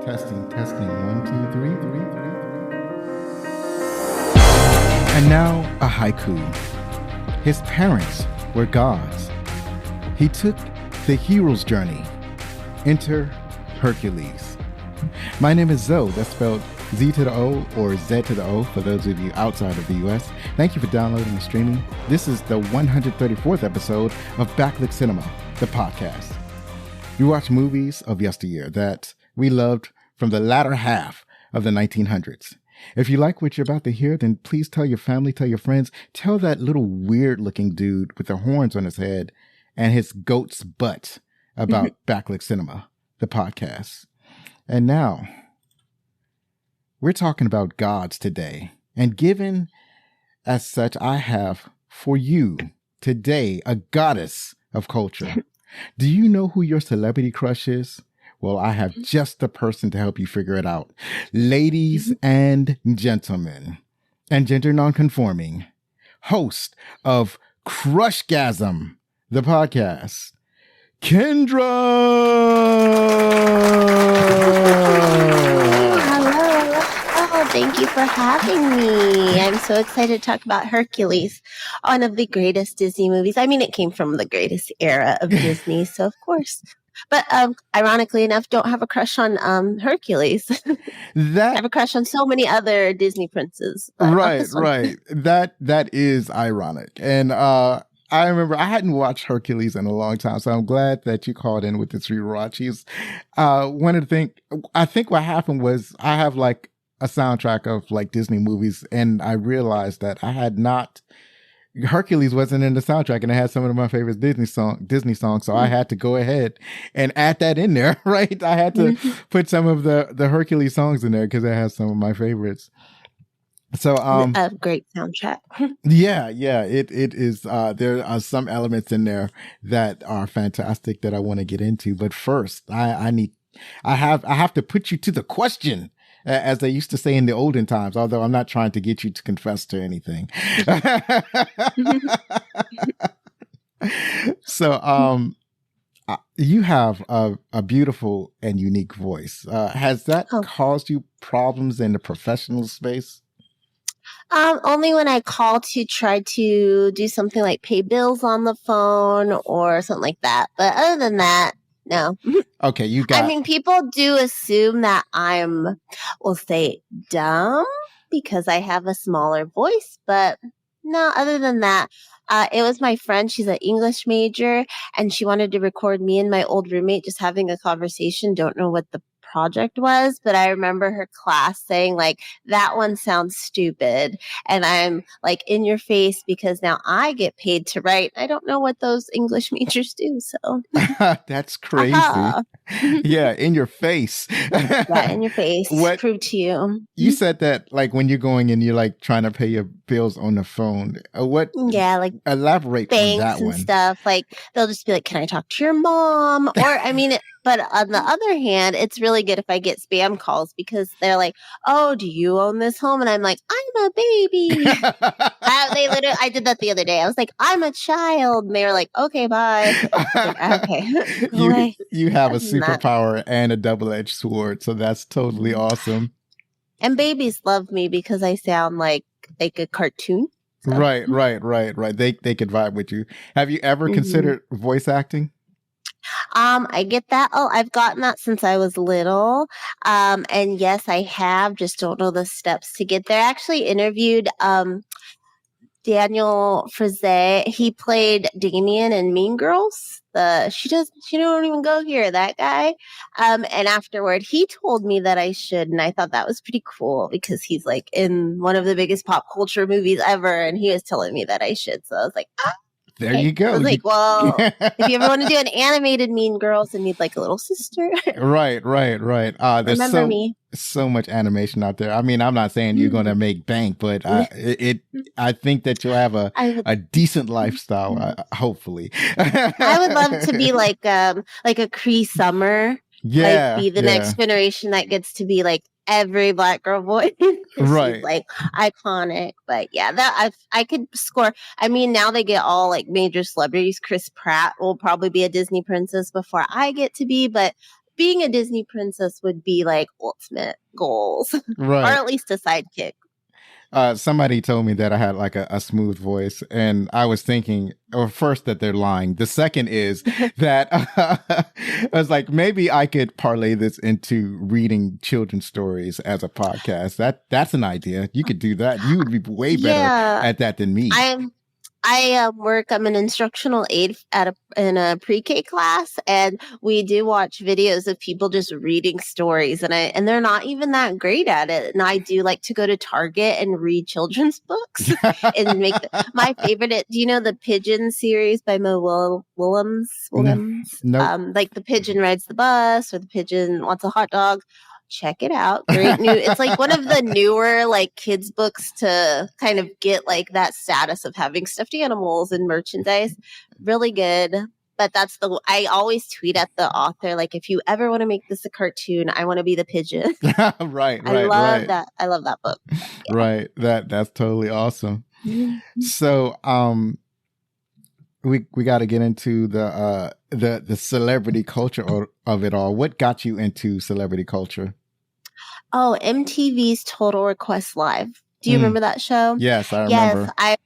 Testing, testing. One, two, three, three, three, three. And now a haiku. His parents were gods. He took the hero's journey. Enter Hercules. My name is Zoe. That's spelled Z to the O or Z to the O for those of you outside of the US. Thank you for downloading and streaming. This is the 134th episode of Backlit Cinema, the podcast. We watch movies of yesteryear that we loved from the latter half of the 1900s. If you like what you're about to hear, then please tell your family, tell your friends, tell that little weird-looking dude with the horns on his head and his goat's butt about Backlit Cinema, the podcast. And now, we're talking about gods today. And given as such, I have for you today a goddess of culture. Do you know who your celebrity crush is? Well, I have just the person to help you figure it out. Ladies and gentlemen, and gender nonconforming, host of Crushgasm, the podcast, Kendra! Hello. Thank you for having me. I'm so excited to talk about Hercules, one of the greatest Disney movies. I mean, it came from the greatest era of Disney, so of course. But ironically enough, don't have a crush on Hercules. I have a crush on so many other Disney princes. Right. That is ironic. And I remember I hadn't watched Hercules in a long time, so I'm glad that you called in with this rewatch. I think what happened was I have like a soundtrack of like Disney movies, and I realized that Hercules wasn't in the soundtrack, and it had some of my favorite Disney songs. So I had to go ahead and add that in there, right? I had to put some of the Hercules songs in there because it has some of my favorites. So, a great soundtrack. yeah, it is. There are some elements in there that are fantastic that I want to get into. But first, I have to put you to the question, as they used to say in the olden times, although I'm not trying to get you to confess to anything. So, you have a beautiful and unique voice. Has that caused you problems in the professional space? Only when I call to try to do something like pay bills on the phone or something like that. But other than that, no. Okay, I mean, people do assume that we'll say dumb because I have a smaller voice, but no, other than that, it was my friend. She's an English major, and she wanted to record me and my old roommate just having a conversation. Don't know what the project was, but I remember her class saying like, that one sounds stupid, and I'm like, in your face, because now I get paid to write. I don't know what those English majors do, so that's crazy. Yeah, in your face. Yeah, in your face. Prove to you. You said that like when you're going and you're like trying to pay your bills on the phone. Like elaborate on that and one. Stuff like they'll just be like, can I talk to your mom? Or I mean, but on the other hand, it's really good if I get spam calls because they're like, oh, do you own this home? And I'm like, I'm a baby. I did that the other day. I was like, I'm a child. And they were like, okay, bye. Like, okay. You have a superpower and a double-edged sword. So that's totally awesome. And babies love me because I sound like a cartoon. So. Right. They could vibe with you. Have you ever considered voice acting? I get that. Oh, I've gotten that since I was little. And yes, I have. Just don't know the steps to get there. I actually interviewed Daniel Frazee. He played Damien in Mean Girls. She don't even go here, that guy. And afterward, he told me that I should, and I thought that was pretty cool because he's like in one of the biggest pop culture movies ever, and he was telling me that I should. So I was like, there you go. I was like, well, if you ever want to do an animated Mean Girls and need like a little sister. Right. Remember me. So much animation out there. I mean, I'm not saying you're going to make bank, but I think that you'll have a decent lifestyle, hopefully. I would love to be like a Cree Summer. Yeah. Like be the next generation that gets to be like every Black girl voice. Right. She's like iconic. But yeah, that I could score. I mean, now they get all like major celebrities. Chris Pratt will probably be a Disney princess before I get to be, but being a Disney princess would be like ultimate goals, or Right. at least a sidekick. Somebody told me that I had like a smooth voice, and I was thinking, or first that they're lying. The second is that I was like, maybe I could parlay this into reading children's stories as a podcast. That's an idea. You could do that. You would be way better at that than me. I'm an instructional aide in a pre-K class, and we do watch videos of people just reading stories, and they're not even that great at it. And I do like to go to Target and read children's books and make my favorite. Do you know the Pigeon series by Mo Willems? No. Like the pigeon rides the bus, or the pigeon wants a hot dog. Check it out. Great new. It's like one of the newer like kids books to kind of get like that status of having stuffed animals and merchandise. Really good. But I always tweet at the author, like, if you ever want to make this a cartoon, I want to be the pigeon. Right. I love that. I love that book. Yeah. Right. That's totally awesome. So, we got to get into the celebrity culture of it all. What got you into celebrity culture? Oh, MTV's Total Request Live. Do you remember that show? Yes, I remember. Yes,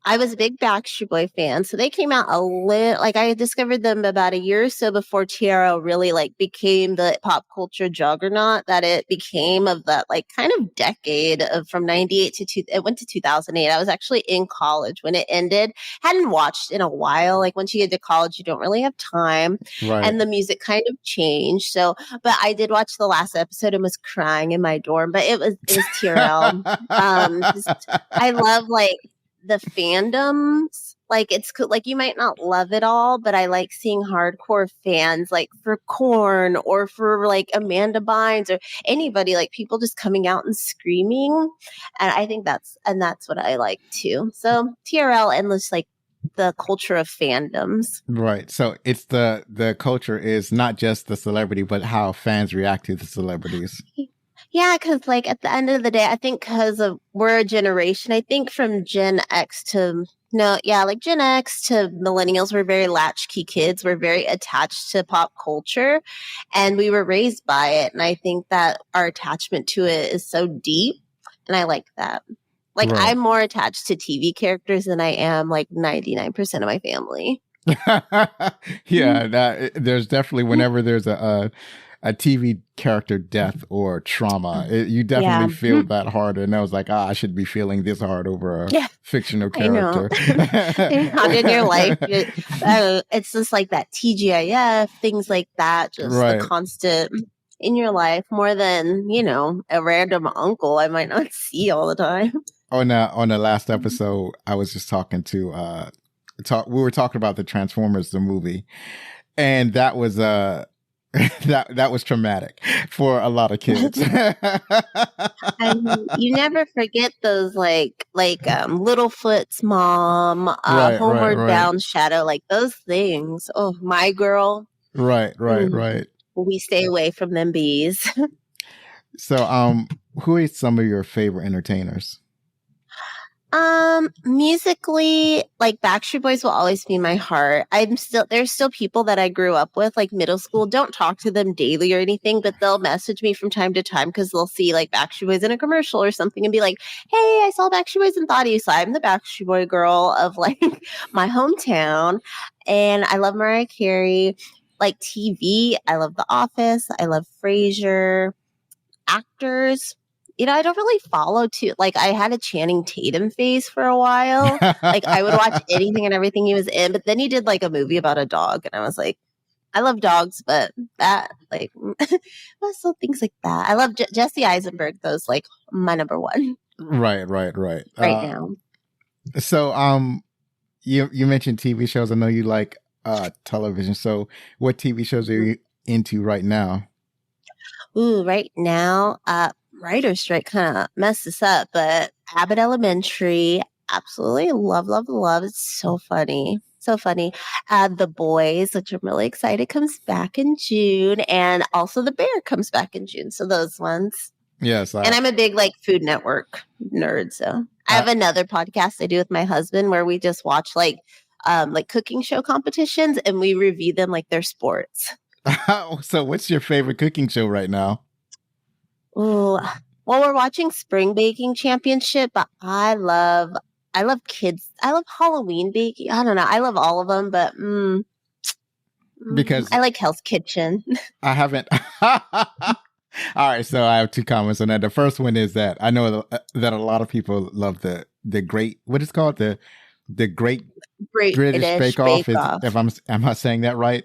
I was a big Backstreet Boy fan. So they came out I discovered them about a year or so before TRL really like became the pop culture juggernaut that it became, of that like kind of decade of from 98 to it went to 2008. I was actually in college when it ended. Hadn't watched in a while. Like once you get to college, you don't really have time. Right. And the music kind of changed. So, but I did watch the last episode and was crying in my dorm, but it was TRL. I love like the fandoms. Like it's like you might not love it all, but I like seeing hardcore fans like for Korn or for like Amanda Bynes or anybody, like people just coming out and screaming. And I think that's what I like too. So TRL and just like the culture of fandoms. Right. So it's the culture is not just the celebrity, but how fans react to the celebrities. Yeah, because like at the end of the day, I think we're a generation, I think from Gen X to Gen X to millennials, we're very latchkey kids. We're very attached to pop culture and we were raised by it. And I think that our attachment to it is so deep. And I like that. Like right. I'm more attached to TV characters than I am like 99% of my family. Yeah, there's definitely whenever there's a TV character death or trauma, you definitely feel that hard. And I was like, I should be feeling this hard over a fictional character. Not in your life. It's just like that TGIF, things like that, just the constant in your life more than, a random uncle I might not see all the time. On the last episode, I was just talking to, we were talking about the Transformers, the movie. And that was, that was traumatic for a lot of kids. You never forget those like Littlefoot's mom, Homeward Bound Shadow, like those things. Oh, My Girl. Right. We stay away from them bees. So, who are some of your favorite entertainers? Musically, like Backstreet Boys will always be my heart. There's still people that I grew up with, like middle school. Don't talk to them daily or anything, but they'll message me from time to time because they'll see like Backstreet Boys in a commercial or something and be like, hey, I saw Backstreet Boys and thought of you. So I'm the Backstreet Boy girl of like my hometown. And I love Mariah Carey. Like TV, I love The Office. I love Frasier. Actors. I don't really follow like I had a Channing Tatum phase for a while. Like I would watch anything and everything he was in, but then he did like a movie about a dog and I was like, I love dogs, but that like, so things like that. I love Jesse Eisenberg. Those like my number one. Right. Right now. So, you mentioned TV shows. I know you like television. So what TV shows are you into right now? Ooh, right now, writer's strike kind of messed this up, but Abbott Elementary, absolutely love. It's so funny. The Boys, which I'm really excited, comes back in June, and also The Bear comes back in June. So those ones. Yes. And I'm a big like Food Network nerd. So I have another podcast I do with my husband where we just watch like cooking show competitions and we review them like they're sports. So, what's your favorite cooking show right now? Ooh, well, we're watching Spring Baking Championship, but I love kids. I love Halloween baking. I don't know. I love all of them, but Because I like Hell's Kitchen. I haven't. All right, so I have two comments on that. The first one is that I know that a lot of people love the great, what is it called, the Great British British Bake Off. Bake Is, Off. if I'm am I saying that right?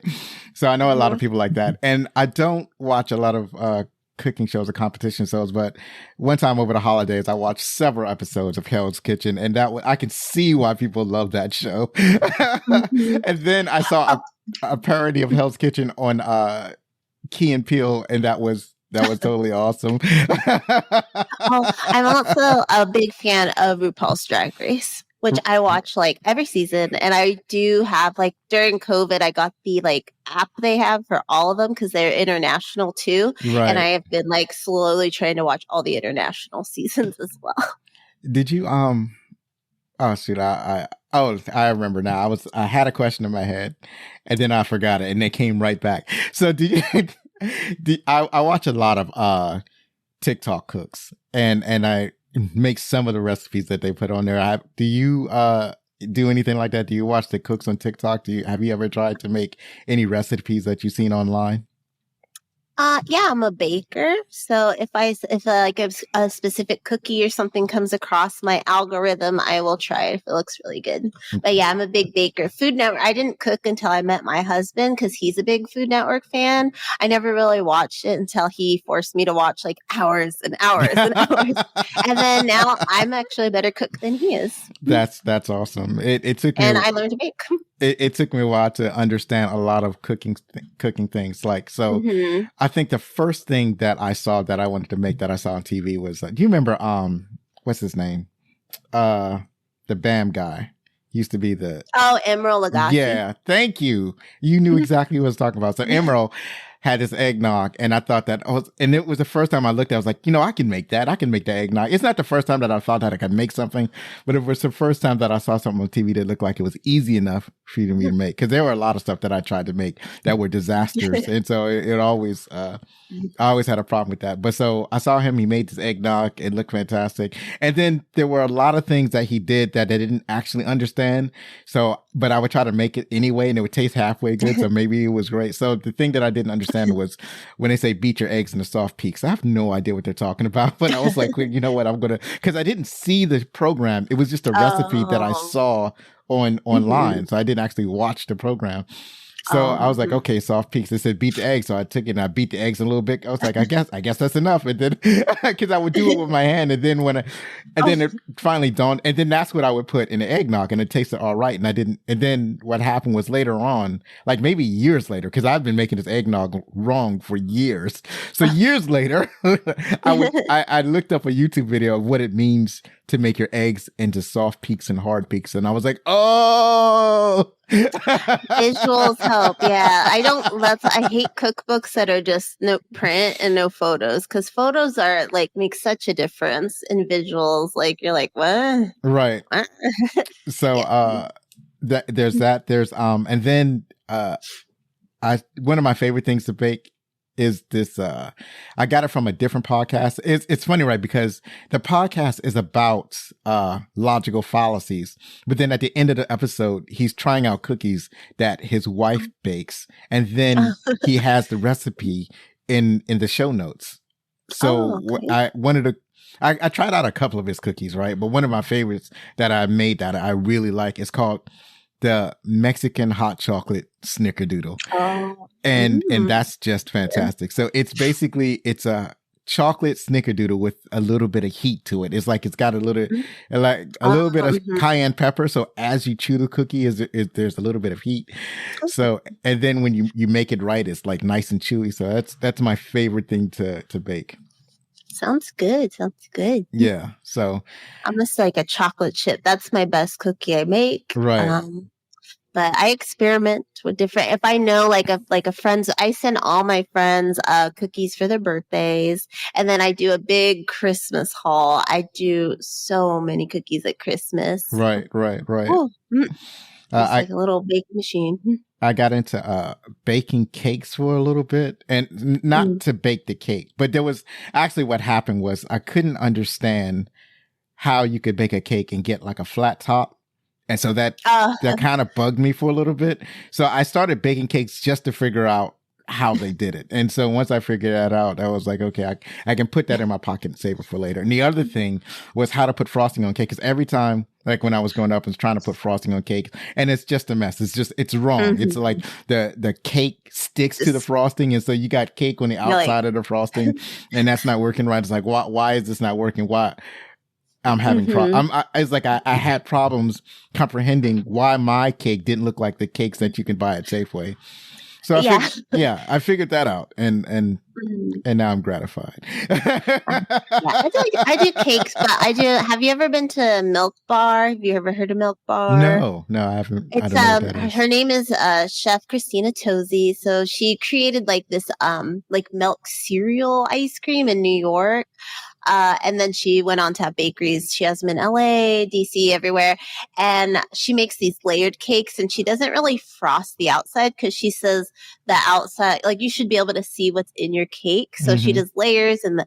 So I know a lot of Mhm. people like that, and I don't watch a lot of cooking shows or competition shows. But one time over the holidays, I watched several episodes of Hell's Kitchen, and I can see why people love that show. Mhm. And then I saw Oh, a parody of Hell's Kitchen on Key and Peele, and that was totally awesome. oh, I'm also a big fan of RuPaul's Drag Race, which I watch like every season. And I do have like during COVID, I got the like app they have for all of them because they're international too. And I Right. have been like slowly trying to watch all the international seasons as well. Did you oh shoot, I remember now. I had a question in my head and then I forgot it and it came right back. So do you I watch a lot of TikTok cooks and I make some of the recipes that they put on there. Do you do anything like that? Do you watch the cooks on TikTok? Have you ever tried to make any recipes that you've seen online? Yeah, I'm a baker. So if like a specific cookie or something comes across my algorithm, I will try it if it looks really good. But yeah, I'm a big baker. Food Network. I didn't cook until I met my husband because he's a big Food Network fan. I never really watched it until he forced me to watch like hours and hours and hours. And then now I'm actually a better cook than he is. That's awesome. It took me And I learned to bake. it took me a while to understand a lot of cooking things. Like, so Hmm. I think the first thing that I saw that I wanted to make that I saw on TV was do you remember what's his name? Uh the BAM guy. Used to be the Oh, Emerald Lagasse. yeah, thank you. You knew exactly what I was talking about. So Emerald had this eggnog, and I thought that and it was the first time I looked at it, I was like, I can make that. I can make that eggnog. It's not the first time that I thought that I could make something, but it was the first time that I saw something on TV that looked like it was easy enough for me to make. Because there were a lot of stuff that I tried to make that were disasters, and so it always I always had a problem with that. But so I saw him, he made this eggnog. It looked fantastic. And then there were a lot of things that he did that I didn't actually understand. So, but I would try to make it anyway and it would taste halfway good. So maybe it was great. So the thing that I didn't understand was when they say beat your eggs in the soft peaks. I have no idea what they're talking about. But I was like, well, you know what? Because I didn't see the program. It was just a recipe that I Oh. saw online. Mhm. So I didn't actually watch the program. So I was like, Mhm. okay, soft peaks. They said beat the eggs, so I took it and I beat the eggs a little bit. I was like, I guess that's enough. And then because I would do it with my hand, and then and Oh. then it finally dawned, and then that's what I would put in the eggnog, and it tasted all right. And I didn't. And then what happened was later on, like maybe years later, because I've been making this eggnog wrong for years. So years later, I looked up a YouTube video of what it means to make your eggs into soft peaks and hard peaks, and I was like, oh. Visuals help. Yeah. I hate cookbooks that are just no print and no photos because photos are like make such a difference in visuals. Like you're like, what? Right. What? So Yeah. there's and then I one of my favorite things to bake is this I got it from a different podcast. It's funny, right? Because the podcast is about logical fallacies, but then at the end of the episode he's trying out cookies that his wife bakes, and then he has the recipe in the show notes. So Oh, okay. I wanted to I tried out a couple of his cookies, right? But one of my favorites that I made that I really like is called the Mexican hot chocolate snickerdoodle. Oh. And Mm. that's just fantastic. So it's a chocolate snickerdoodle with a little bit of heat to it. It's like it's got a little bit of Mhm. cayenne pepper. So as you chew the cookie, there's a little bit of heat. So and then when you make it right, it's like nice and chewy. So that's my favorite thing to bake. Sounds good. Sounds good. Yeah. So I'm just like a chocolate chip. That's my best cookie I make. right. But I experiment with different. If I know like a friend's, I send all my friends cookies for their birthdays, and then I do a big Christmas haul. I do so many cookies at Christmas. Right. Oh, mm. It's I like a little baking machine. I got into baking cakes for a little bit, and not Mm. to bake the cake, but there was actually what happened was I couldn't understand how you could bake a cake and get like a flat top. And so that Uh, kind of bugged me for a little bit. So I started baking cakes just to figure out how they did it. And so once I figured that out, I was like, okay, I can put that in my pocket and save it for later. And the other thing was how to put frosting on cake. Because every time, like when I was growing up, I was trying to put frosting on cake, and it's just a mess. It's wrong. It's mhm. like the cake sticks to the It's frosting. And so you got cake on the you're like, outside of the frosting, and that's not working right. It's like, why is this not working? Why? I'm having hmm it's like I had problems comprehending why my cake didn't look like the cakes that you can buy at Safeway. So yeah. I figured that out, and Mhm. now I'm gratified. Yeah, I do cakes, but I do. Have you ever been to Milk Bar? Have you ever heard of Milk Bar? No, I haven't. I It's don't know what that is. her name is Chef Christina Tosi. So she created like this like milk cereal ice cream in New York. And then she went on to have bakeries. She has them in LA, DC, everywhere. And she makes these layered cakes, and she doesn't really frost the outside because she says the outside, like you should be able to see what's in your cake. So she Hmm. does layers, and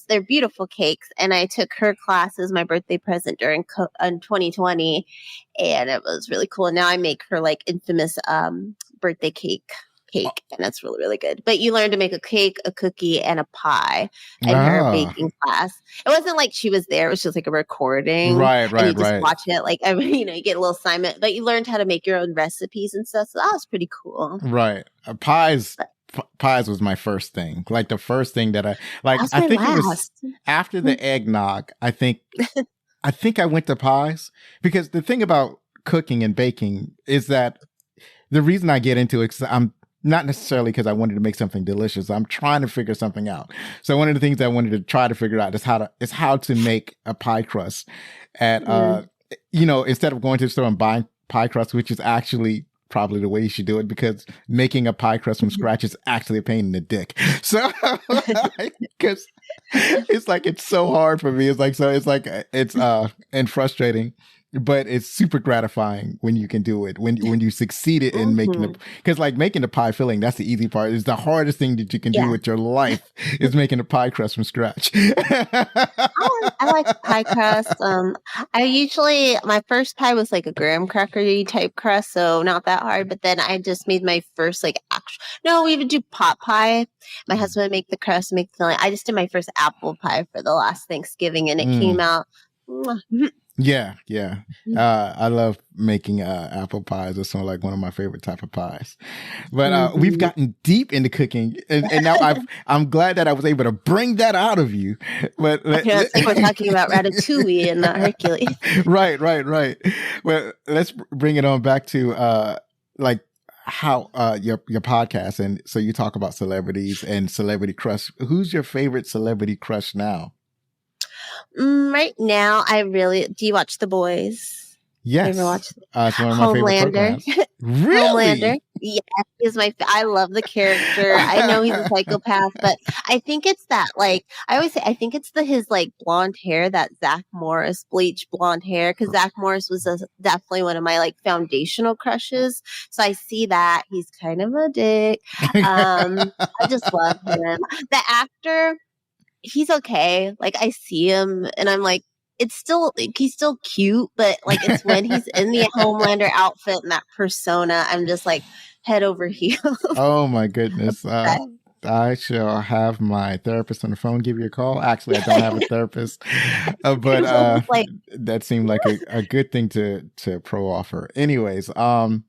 they're beautiful cakes. And I took her class as my birthday present during in 2020, and it was really cool. And now I make her like infamous birthday cake, and it's really, really good. But you learn to make a cake, a cookie, and a pie in her Ah, baking class. It wasn't like she was there, it was just like a recording, right, and you right, just right, watch it like every, you get a little assignment, but you learned how to make your own recipes and stuff. So that was pretty cool. right. But Pies was my first thing. Like the first thing that that was I my think it was last. after the eggnog. I think I went to pies, because the thing about cooking and baking is that the reason I get into it, 'cause I'm not necessarily because I wanted to make something delicious. I'm trying to figure something out. So one of the things I wanted to try to figure out is how to make a pie crust at Mm. instead of going to the store and buying pie crust, which is actually probably the way you should do it, because making a pie crust from scratch is actually a pain in the dick. So because it's like it's so hard for me. It's and frustrating, but it's super gratifying when you can do it, when you succeeded in making Mhm. it, because like making the pie filling, that's the easy part. It's the hardest thing that you can do Yeah. with your life is making a pie crust from scratch. I like pie crust. I usually my first pie was like a graham crackery type crust, so not that hard. But then I just made my first like actual. No, we would do pot pie. My husband would make the crust, make the filling. I just did my first apple pie for the last Thanksgiving, and it came Mm. out. Mwah. Yeah, yeah. I love making apple pies. It's sort of like one of my favorite type of pies. But we've Mhm. gotten deep into cooking, and now I'm glad that I was able to bring that out of you. But It's like we're talking about Ratatouille and not Hercules. right, right, right. Well, let's bring it on back to like how your podcast, and so you talk about celebrities and celebrity crush. Who's your favorite celebrity crush now? Right now, do you watch The Boys? You ever Yes, watch it's one of my favorite Homelander? programs. Homelander. Really? Yeah, he's I love the character. I know he's a psychopath, but I think it's that like I always say I think it's his like blonde hair, that Zach Morris bleach blonde hair, because Zach Morris was definitely one of my like foundational crushes. So I see that he's kind of a dick. I just love him. The actor, he's okay. Like I see him and I'm like, it's still like, he's still cute, but like it's when he's in the Homelander outfit and that persona, I'm just like head over heels. Oh my goodness. I shall have my therapist on the phone give you a call. Actually, I don't have a therapist, but Like, that seemed like a good thing to pro offer. Anyways, my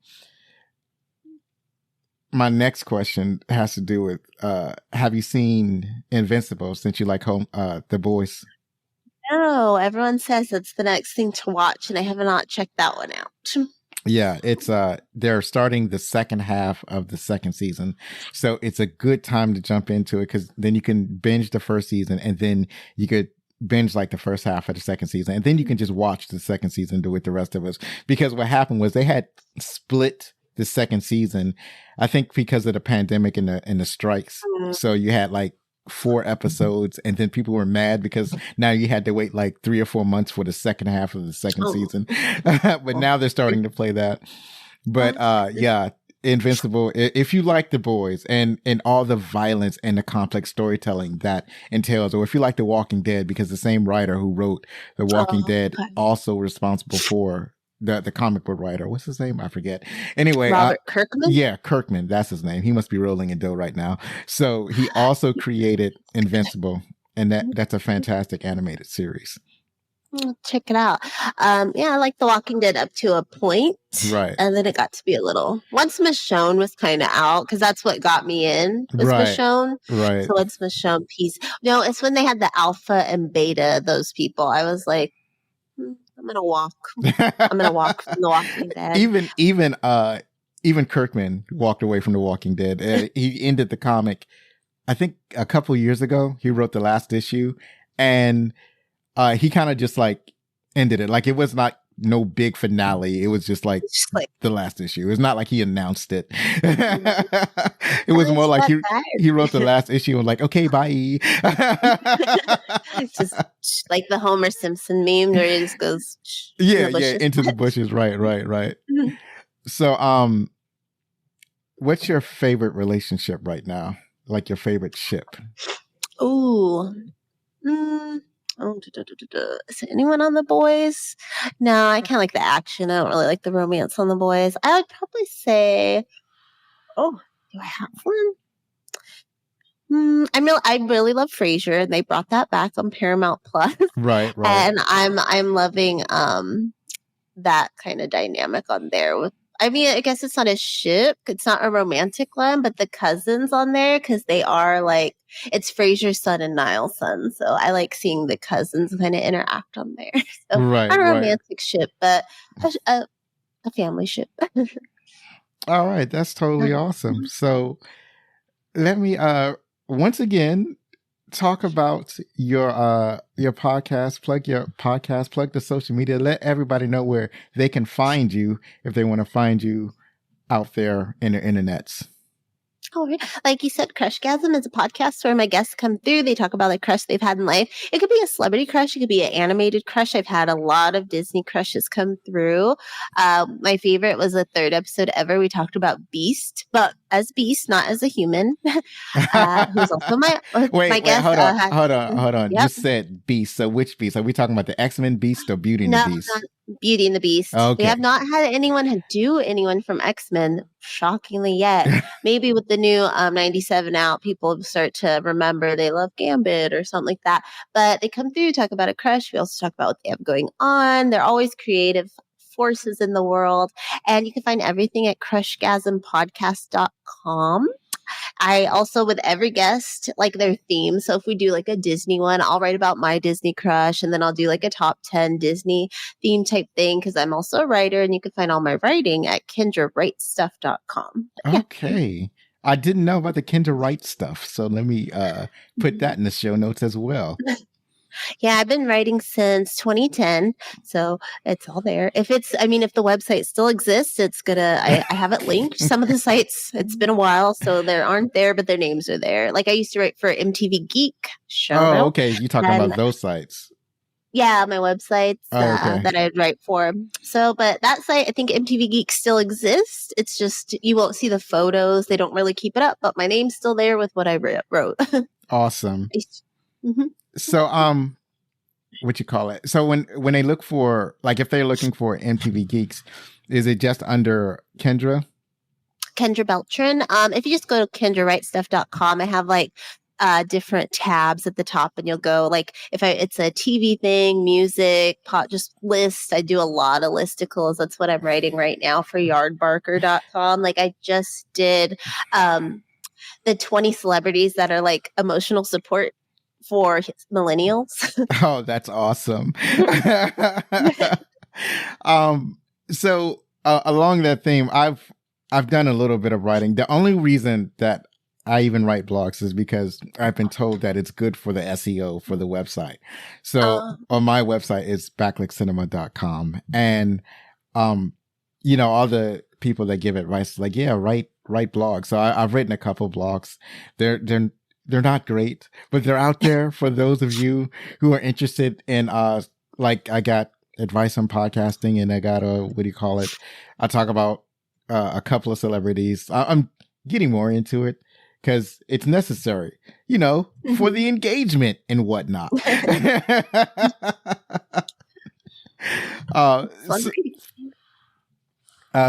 next question has to do with have you seen Invincible, since you like The Boys? no, everyone says it's the next thing to watch, and I have not checked that one out. Yeah, it's they're starting the second half of the second season. So it's a good time to jump into it, because then you can binge the first season, and then you could binge like the first half of the second season, and then you can just watch the second season with the rest of us. Because what happened was they had split the second season, I think because of the pandemic and the strikes. Mm. So you had like 4 episodes, and then people were mad because now you had to wait like 3 or 4 months for the second half of the second season. But now they're starting to play that. But yeah, Invincible. If you like The Boys and all the violence and the complex storytelling that entails, or if you like The Walking Dead, because the same writer who wrote The Walking Dead okay. also responsible for the comic book writer. What's his name? I forget. Anyway, Robert Kirkman. Yeah, Kirkman. That's his name. He must be rolling in dough right now. So he also created Invincible, and that's a fantastic animated series. Check it out. Yeah, I like The Walking Dead up to a point. Right. And then it got to be a little. Once Michonne was kind of out, because that's what got me in, was Michonne. Right. So once Michonne piece. No, it's when they had the alpha and beta, those people. I was like, I'm gonna walk. I'm gonna walk from The Walking Dead. Even Kirkman walked away from The Walking Dead. He ended the comic, I think, a couple years ago. He wrote the last issue, and he kind of just like ended it. Like it was not no big finale. It was just like the last issue. It's not like he announced it. It was more like he wrote the last issue and like, okay, bye. It's just like the Homer Simpson meme where he just goes into the bushes. Right. So what's your favorite relationship right now? Like your favorite ship? Ooh. Is there anyone on The Boys? No, I kind of like the action. I don't really like the romance on The Boys. I would probably say, do I have one? I really love Frasier, and they brought that back on Paramount Plus. Right. And I'm loving that kind of dynamic on there with. I mean, I guess it's not a ship. It's not a romantic one, but the cousins on there, because they are like, it's Frasier's son and Niall's son. So I like seeing the cousins kind of interact on there. So not a romantic ship, but a family ship. All right. That's totally awesome. So let me once again talk about your podcast, plug your podcast, plug the social media, let everybody know where they can find you if they want to find you out there in the internets. Oh, like you said, Crushgasm is a podcast where my guests come through. They talk about the crush they've had in life. It could be a celebrity crush. It could be an animated crush. I've had a lot of Disney crushes come through. My favorite was the 3rd episode ever. We talked about Beast, but as Beast, not as a human. Who's also my guest. Hold on. Yep. You said Beast. So which Beast? Are we talking about the X-Men Beast or Beauty and the Beast? Beauty and the Beast. Okay. We have not had anyone do anyone from X-Men, shockingly, yet. Maybe with the new 97 out, people start to remember they love Gambit or something like that. But they come through, talk about a crush. We also talk about what they have going on. They're always creative forces in the world. And you can find everything at crushgasmpodcast.com. I also, with every guest, like their theme. So if we do like a Disney one, I'll write about my Disney crush, and then I'll do like a top 10 Disney theme type thing, because I'm also a writer, and you can find all my writing at KendraWriteStuff.com. Okay. I didn't know about the Kendra Wright stuff, so let me put that in the show notes as well. Yeah, I've been writing since 2010, so it's all there. If the website still exists, I have it linked. Some of the sites, it's been a while, so they aren't there, but their names are there. Like I used to write for MTV Geek. Oh, okay. You're talking about those sites. Yeah, my websites that I'd write for. So, but that site, I think MTV Geek still exists. It's just, you won't see the photos. They don't really keep it up, but my name's still there with what I wrote. Awesome. Mm-hmm. So, what you call it? So when they look for, like, if they're looking for MTV Geeks, is it just under Kendra? Kendra Beltran. If you just go to KendraWriteStuff.com, I have like different tabs at the top, and you'll go like, it's a TV thing, music, just lists. I do a lot of listicles. That's what I'm writing right now for Yardbarker.com. Like I just did the 20 celebrities that are like emotional support for millennials. Oh, that's awesome. So along that theme, I've done a little bit of writing. The only reason that I even write blogs is because I've been told that it's good for the SEO for the website. So on my website, it's backlickcinema.com. And, all the people that give advice, like, yeah, write blogs. So I've written a couple blogs. They're not great, but they're out there for those of you who are interested in, like I got advice on podcasting, and I got I talk about a couple of celebrities. I'm getting more into it because it's necessary, you know, for the engagement and whatnot. So,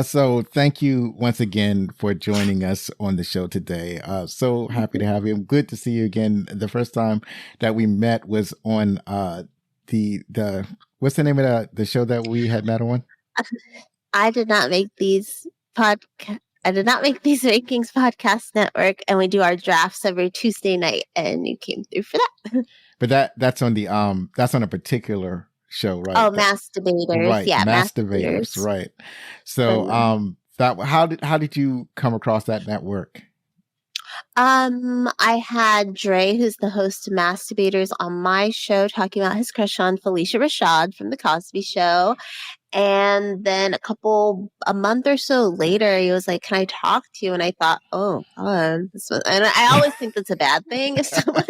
so thank you once again for joining us on the show today. So happy to have you. Good to see you again. The first time that we met was on the what's the name of the show that we had met on? I did not make these I did not make these Rankings Podcast Network, and we do our drafts every Tuesday night, and you came through for that. But that's on a particular show, right? Oh, Masturbators. Right. Yeah, Masturbators. Right. So that how did you come across that network? I had Dre, who's the host of Masturbators, on my show talking about his crush on Felicia Rashad from The Cosby Show. And then a month or so later, he was like, "Can I talk to you?" And I thought, "Oh God, and I always think that's a bad thing if someone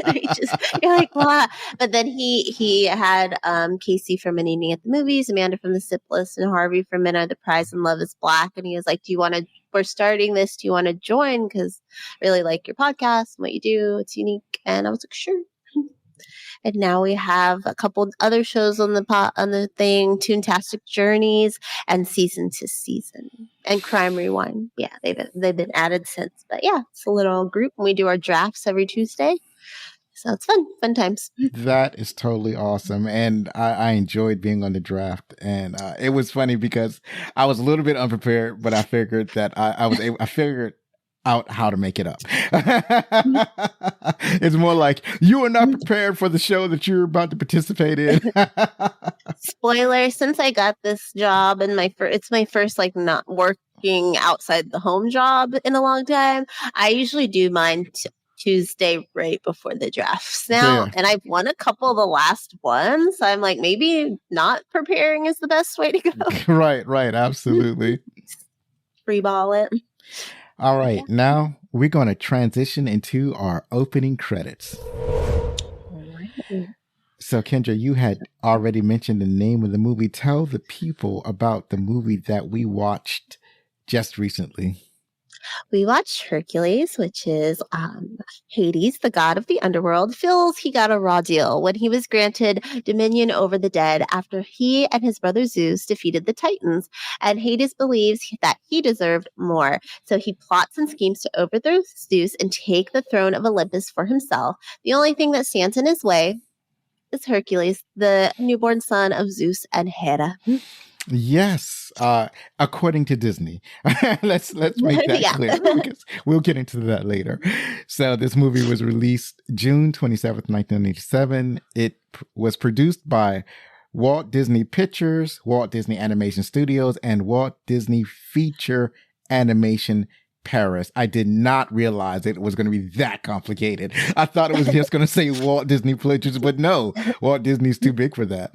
you're like, "What?" But then he had Casey from An Evening at the Movies, Amanda from The Sip List, and Harvey from Men Are the Prize and Love Is Black. And he was like, we're starting this. Do you want to join? Because I really like your podcast and what you do. It's unique. And I was like, sure. And now we have a couple other shows on the thing, Toontastic Journeys and Season to Season and Crime Rewind. Yeah, they've been added since. But yeah, it's a little group, and we do our drafts every Tuesday. So it's fun times. That is totally awesome. And I enjoyed being on the draft. And it was funny because I was a little bit unprepared, but I figured that I figured out how to make it up. It's more like you are not prepared for the show that you're about to participate in. Spoiler, since I got this job and it's my first like not working outside the home job in a long time, I usually do mine Tuesday right before the drafts now. Yeah. And I've won a couple of the last ones. So I'm like, maybe not preparing is the best way to go. Right. Absolutely. Free ball it. All right, now we're going to transition into our opening credits. So, Kendra, you had already mentioned the name of the movie. Tell the people about the movie that we watched just recently. We watched Hercules, which is Hades, the god of the underworld, feels he got a raw deal when he was granted dominion over the dead after he and his brother Zeus defeated the Titans. And Hades believes that he deserved more. So he plots and schemes to overthrow Zeus and take the throne of Olympus for himself. The only thing that stands in his way is Hercules, the newborn son of Zeus and Hera. Yes, according to Disney. let's make that clear because we'll get into that later. So this movie was released June 27th, 1987. It was produced by Walt Disney Pictures, Walt Disney Animation Studios, and Walt Disney Feature Animation Paris. I did not realize it was going to be that complicated. I thought it was just going to say Walt Disney Pictures, but no, Walt Disney's too big for that.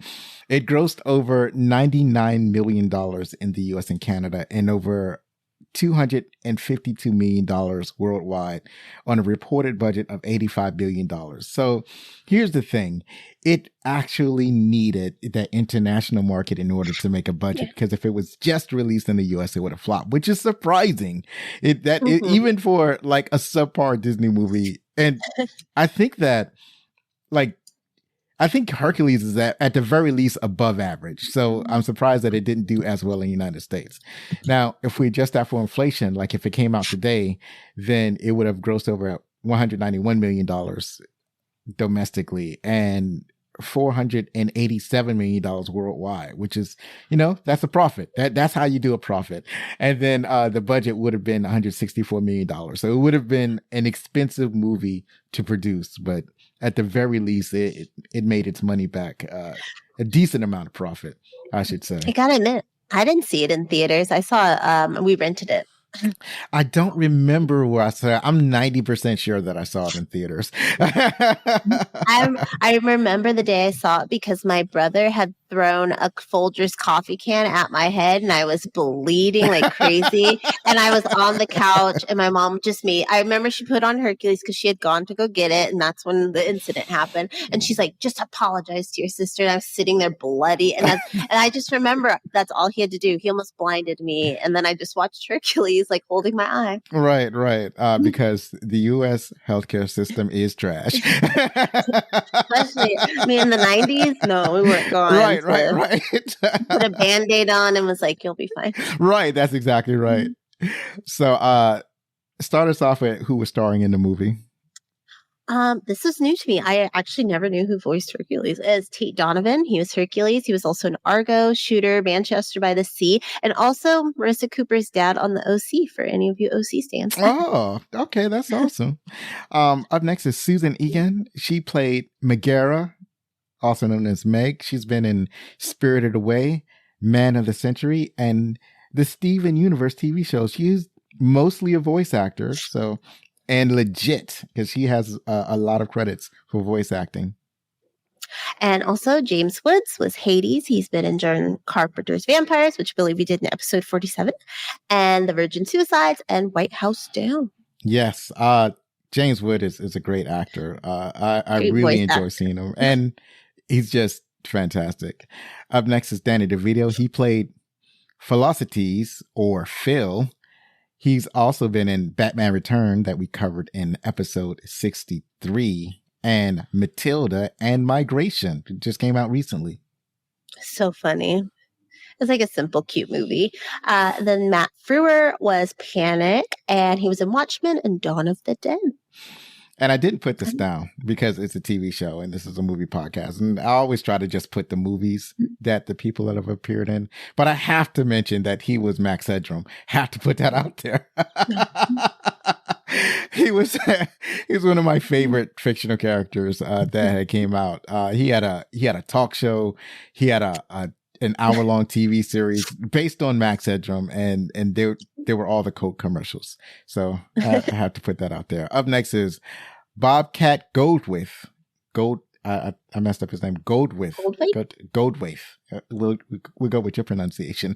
It grossed over $99 million in the US and Canada and over $252 million worldwide on a reported budget of $85 billion. So here's the thing. It actually needed that international market in order to make a budget, because if it was just released in the US, it would have flopped, which is surprising. Even for like a subpar Disney movie. And I think that I think Hercules is at the very least above average. So I'm surprised that it didn't do as well in the United States. Now, if we adjust that for inflation, like if it came out today, then it would have grossed over $191 million domestically and $487 million worldwide, which is, that's a profit. That's how you do a profit. And then the budget would have been $164 million. So it would have been an expensive movie to produce, but at the very least, it made its money back, a decent amount of profit, I should say. I gotta admit, I didn't see it in theaters. I saw we rented it. I don't remember where I saw it. I'm 90% sure that I saw it in theaters. I remember the day I saw it because my brother had thrown a Folgers coffee can at my head and I was bleeding like crazy. And I was on the couch and my mom I remember she put on Hercules because she had gone to go get it. And that's when the incident happened. And she's like, just apologize to your sister. And I was sitting there bloody. And I just remember that's all he had to do. He almost blinded me. And then I just watched Hercules like holding my eye. Right. Because the U.S. healthcare system is trash. Especially, in the 90s, no, we weren't going. Right. Put a Band-Aid on and was like, you'll be fine. Right. That's exactly right. So, start us off with who was starring in the movie. This was new to me. I actually never knew who voiced Hercules. It's Tate Donovan. He was Hercules. He was also an Argo, Shooter, Manchester by the Sea, and also Marissa Cooper's dad on the OC for any of you OC stands. Oh, okay. That's awesome. Up next is Susan Egan. She played Megara, also known as Meg. She's been in Spirited Away, Man of the Century, and the Steven Universe TV show. She's mostly a voice actor, and legit, because she has a lot of credits for voice acting. And also James Woods was Hades. He's been in John Carpenter's Vampires, which I believe we did in episode 47, and The Virgin Suicides and White House Down. Yes. James Wood is a great actor. I really enjoy seeing him, and he's just fantastic. Up next is Danny DeVito. He played Philoctetes, or Phil. He's also been in Batman Return that we covered in episode 63, and Matilda and Migration. It just came out recently. So funny. It's like a simple, cute movie. Then Matt Frewer was Panic, and he was in Watchmen and Dawn of the Dead. And I didn't put this down because it's a TV show and this is a movie podcast. And I always try to just put the movies that the people that have appeared in. But I have to mention that he was Max Headroom. Have to put that out there. He was one of my favorite fictional characters that came out. He had a talk show. He had an hour-long TV series based on Max Headroom, and they were all the Coke commercials. So I have to put that out there. Up next is Bobcat Goldthwait. I messed up his name. Goldthwait. We'll go with your pronunciation.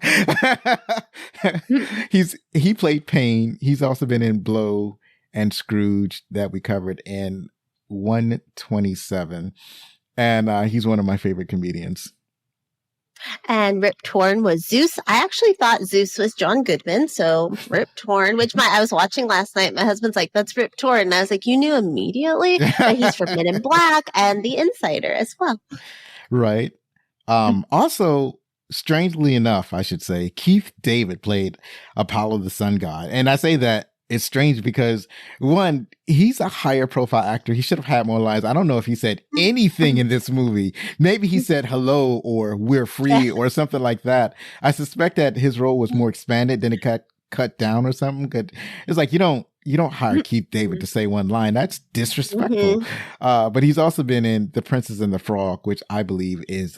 He played Payne. He's also been in Blow and Scrooge that we covered in 127. And he's one of my favorite comedians. And Rip Torn was Zeus. I actually thought Zeus was John Goodman. So Rip Torn, which I was watching last night. My husband's like, that's Rip Torn. And I was like, you knew immediately? But he's from Men in Black and The Insider as well. Right. Also, strangely enough, I should say, Keith David played Apollo the Sun God. And I say that it's strange because, one, he's a higher profile actor. He should have had more lines. I don't know if he said anything in this movie. Maybe he said hello or we're free or something like that. I suspect that his role was more expanded than it cut down or something. It's like you don't hire Keith David to say one line. That's disrespectful. Mm-hmm. But he's also been in The Princess and the Frog, which I believe is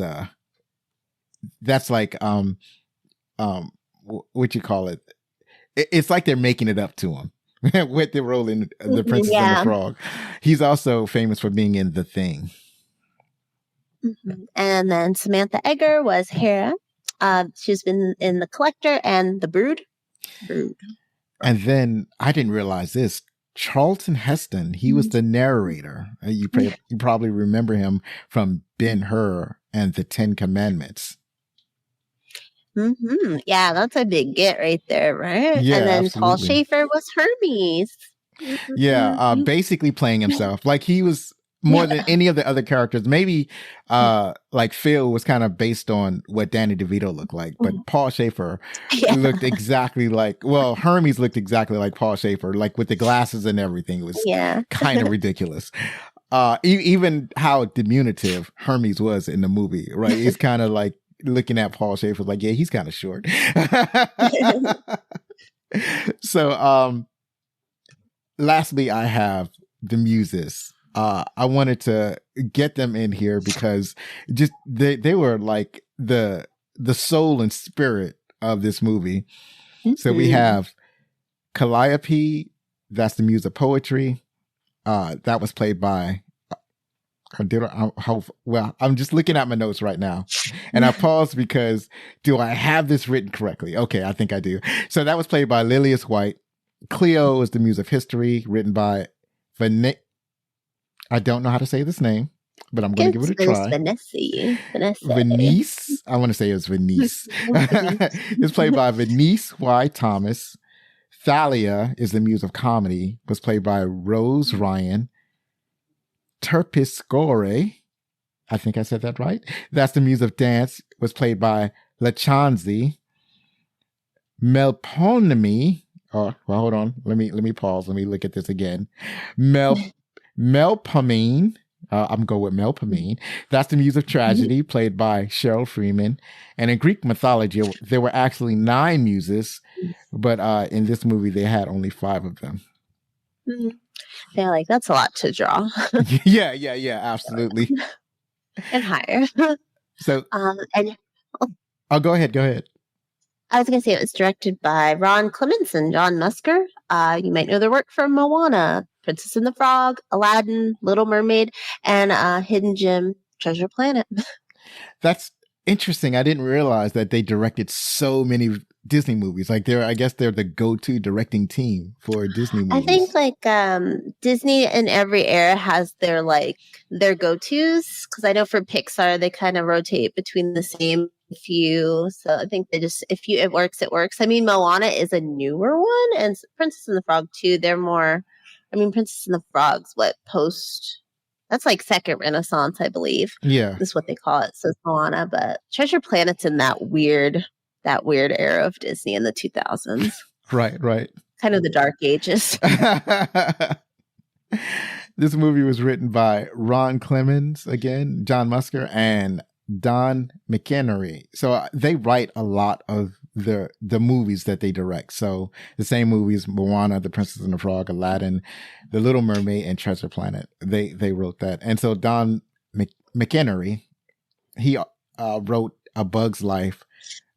that's like what you call it. It's like they're making it up to him with the role in The Princess and the Frog. He's also famous for being in The Thing. Mm-hmm. And then Samantha Eggar was Hera. She's been in The Collector and The Brood. And then I didn't realize this. Charlton Heston, he was the narrator. You probably remember him from Ben-Hur and The Ten Commandments. Mm-hmm. Yeah, that's a big get right there, right? Yeah, and then absolutely. Paul Schaefer was Hermes. Mm-hmm. Yeah, basically playing himself. Like he was more than any of the other characters. Maybe like Phil was kind of based on what Danny DeVito looked like, but Paul Schaefer looked exactly like, Hermes looked exactly like Paul Schaefer, like with the glasses and everything. It was kind of ridiculous. Even how diminutive Hermes was in the movie, right? He's kind of like, looking at Paul Schaefer, like, yeah, he's kind of short. So, lastly, I have the Muses. I wanted to get them in here because just they were like the soul and spirit of this movie. Mm-hmm. So we have Calliope, that's the muse of poetry. That was played by Well, I'm just looking at my notes right now, and I paused because do I have this written correctly? Okay, I think I do. So that was played by Lillias White. Cleo is the Muse of History, written by I don't know how to say this name, but I'm going to give it a try. Venice. I want to say it was Venice. It's played by Venice Y. Thomas. Thalia is the Muse of Comedy, was played by Rose Ryan. Terpsichore, I think I said that right. That's the Muse of Dance, was played by Lachanzi. Melpomene. Oh, well, hold on. Let me pause. Let me look at this again. Melpomene. I'm going with Melpomene. That's the Muse of Tragedy, played by Cheryl Freeman. And in Greek mythology, there were actually 9 muses, but in this movie, they had only 5 of them. They're like, that's a lot to draw. Yeah, absolutely. And higher. So, go ahead. I was going to say it was directed by Ron Clements and John Musker. You might know their work from Moana, Princess and the Frog, Aladdin, Little Mermaid, and Hidden Gem, Treasure Planet. That's interesting. I didn't realize that they directed so many Disney movies. Like I guess they're the go-to directing team for Disney movies. I think Disney in every era has their go-tos. Because I know for Pixar, they kind of rotate between the same few. So I think it works, it works. I mean, Moana is a newer one, and Princess and the Frog too. They're more. I mean, Princess and the Frog's post. That's like second Renaissance, I believe. Yeah, is what they call it. So it's Moana, but Treasure Planet's in that weird era of Disney in the 2000s. Right. Kind of the dark ages. This movie was written by Ron Clements, again, John Musker, and Don McInerney. So they write a lot of the movies that they direct. So the same movies, Moana, The Princess and the Frog, Aladdin, The Little Mermaid, and Treasure Planet. They wrote that. And so Don McInerney, he wrote A Bug's Life,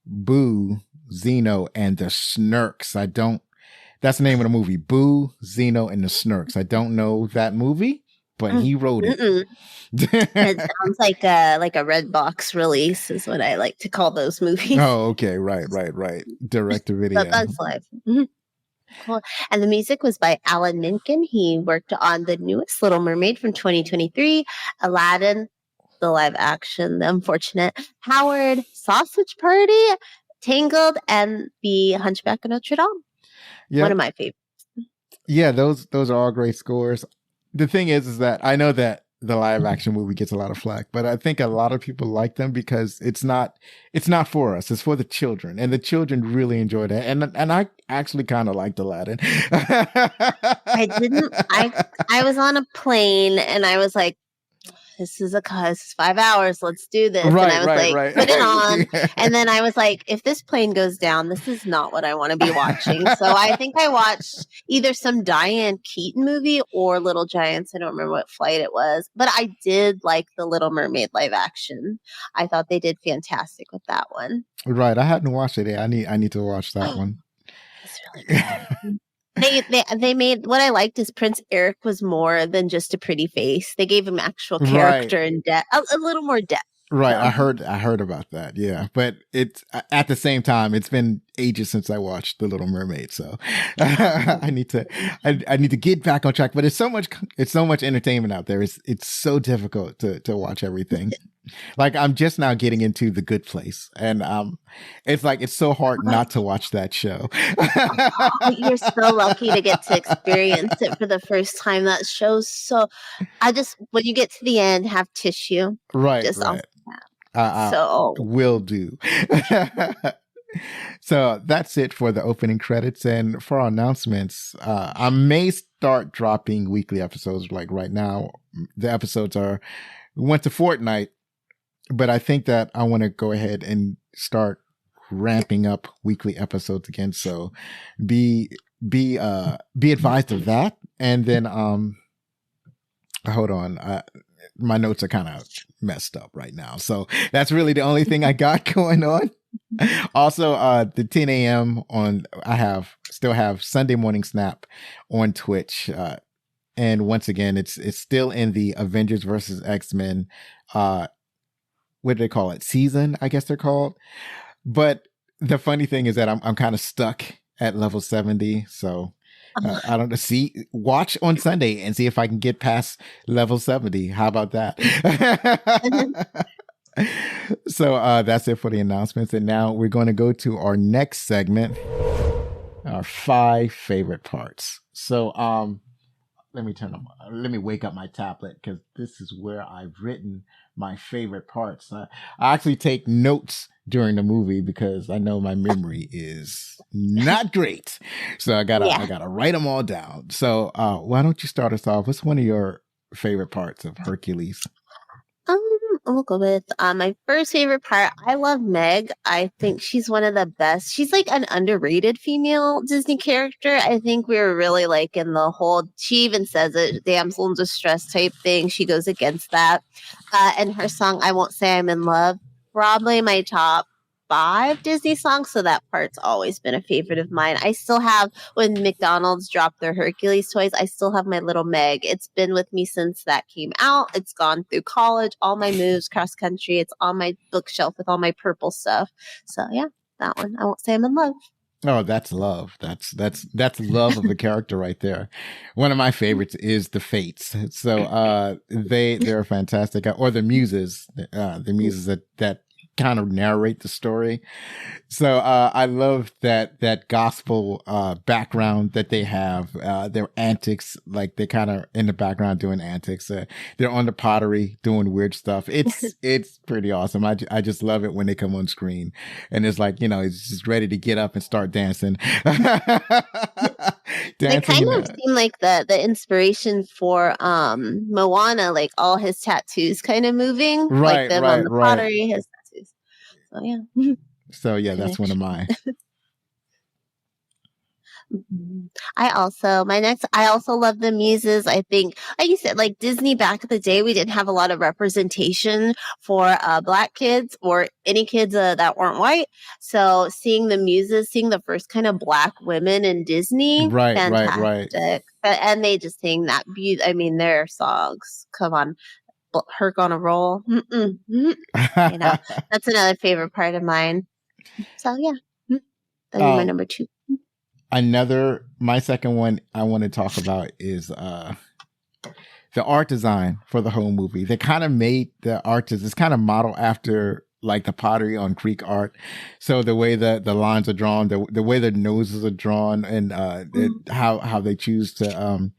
Boo, Zeno, and the Snurks. That's the name of the movie, Boo, Zeno, and the Snurks. I don't know that movie, but he wrote it. It sounds like a red box release is what I like to call those movies. Oh, okay. Right. Direct to video. But Bug's Life. Mm-hmm. Cool. And the music was by Alan Menken. He worked on the newest Little Mermaid from 2023, Aladdin, the live action, The Unfortunate, Howard, Sausage Party, Tangled, and The Hunchback of Notre Dame. Yep. One of my favorites. Yeah, those are all great scores. The thing is that I know that the live action movie gets a lot of flack, but I think a lot of people like them because it's not for us. It's for the children, and the children really enjoyed it. And I actually kind of liked Aladdin. I didn't. I was on a plane and I was like, this is 5 hours. Let's do this. Right, and I was right. Put it on. And then I was like, if this plane goes down, this is not what I want to be watching. So I think I watched either some Diane Keaton movie or Little Giants. I don't remember what flight it was, but I did like the Little Mermaid live action. I thought they did fantastic with that one. Right. I hadn't watched it yet. I need to watch that one. It's really good. They made, what I liked is Prince Eric was more than just a pretty face. They gave him actual character and depth, a little more depth. Right. So. I heard about that. Yeah. But it's at the same time, it's been ages since I watched The Little Mermaid. So I need to get back on track, but it's so much entertainment out there. It's so difficult to watch everything. Like I'm just now getting into The Good Place, and it's so hard not to watch that show. You're so lucky to get to experience it for the first time. That show's when you get to the end, have tissue. Right. So will do. So that's it for the opening credits, and for our announcements, I may start dropping weekly episodes. Like right now, the episodes went to fortnight. But I think that I want to go ahead and start ramping up weekly episodes again. So be advised of that. And then hold on. My notes are kind of messed up right now. So that's really the only thing I got going on. Also, the 10 a.m. still have Sunday Morning Snap on Twitch. and once again, it's still in the Avengers versus X-Men. What do they call it? Season, I guess they're called. But the funny thing is that I'm kind of stuck at level 70, so I don't know. Watch on Sunday and see if I can get past level 70. How about that? So that's it for the announcements. And now we're going to go to our next segment, our 5 favorite parts. So let me wake up my tablet, because this is where I've written my favorite parts. I actually take notes during the movie because I know my memory is not great. So I gotta write them all down. So why don't you start us off? What's one of your favorite parts of Hercules? We'll go with my first favorite part. I love Meg. I think she's one of the best. She's like an underrated female Disney character. I think we were really like in the whole, she even says it, damsel in distress type thing. She goes against that. And her song, I Won't Say I'm in Love, probably my top 5 Disney songs, so that part's always been a favorite of mine. I still have, when McDonald's dropped their Hercules toys, I still have my little Meg. It's been with me since that came out. It's gone through college, all my moves, cross country. It's on my bookshelf with all my purple stuff. So yeah, that one. I Won't Say I'm in Love. Oh, that's love. That's love of the character right there. One of my favorites is the Fates. So they're fantastic. Or the Muses, that kind of narrate the story. So I love that gospel background that they have. Their antics, like they kind of in the background doing antics. They're on the pottery doing weird stuff. It's pretty awesome. I just love it when they come on screen and it's like, he's just ready to get up and start dancing. They kind of seem like the inspiration for Moana, like all his tattoos kind of moving, like them on the pottery, his tattoos. So yeah. So yeah, that's one of mine. I also love the Muses. I think, like you said, like Disney back in the day, we didn't have a lot of representation for Black kids or any kids that weren't white. So seeing the Muses, seeing the first kind of Black women in Disney, fantastic. Right. And they just sing that I mean, their songs. Come on. Herc on a Roll. That's another favorite part of mine. So yeah, that's my number 2. My second one I want to talk about is the art design for the whole movie. They kind of made the art, it's kind of modeled after like the pottery on Greek art. So the way the lines are drawn, the way the noses are drawn, and how they choose to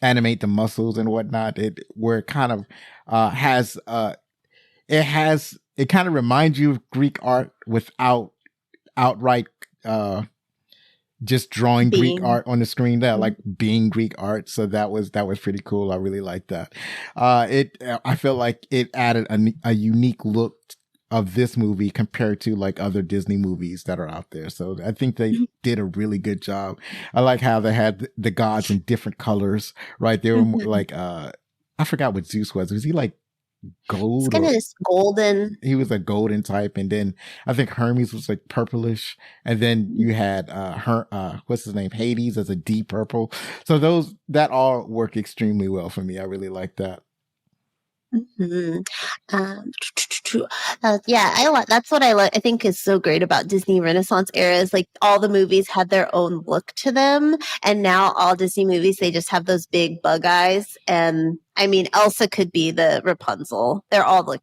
animate the muscles and whatnot. It kind of it kind of reminds you of Greek art without outright just drawing Greek art on the screen, like being Greek art. So that was pretty cool. I really liked that. I felt like it added a unique look of this movie compared to like other Disney movies that are out there. So I think they did a really good job. I like how they had the gods in different colors, right? They were more like, I forgot what Zeus was. Was he like gold? It's kind of this golden. He was a golden type. And then I think Hermes was like purplish. And then you had, what's his name? Hades as a deep purple. So that all worked extremely well for me. I really like that. Mm-hmm. That's what I think is so great about Disney Renaissance era is like all the movies had their own look to them, and now all Disney movies they just have those big bug eyes. And I mean, Elsa could be the Rapunzel. They all look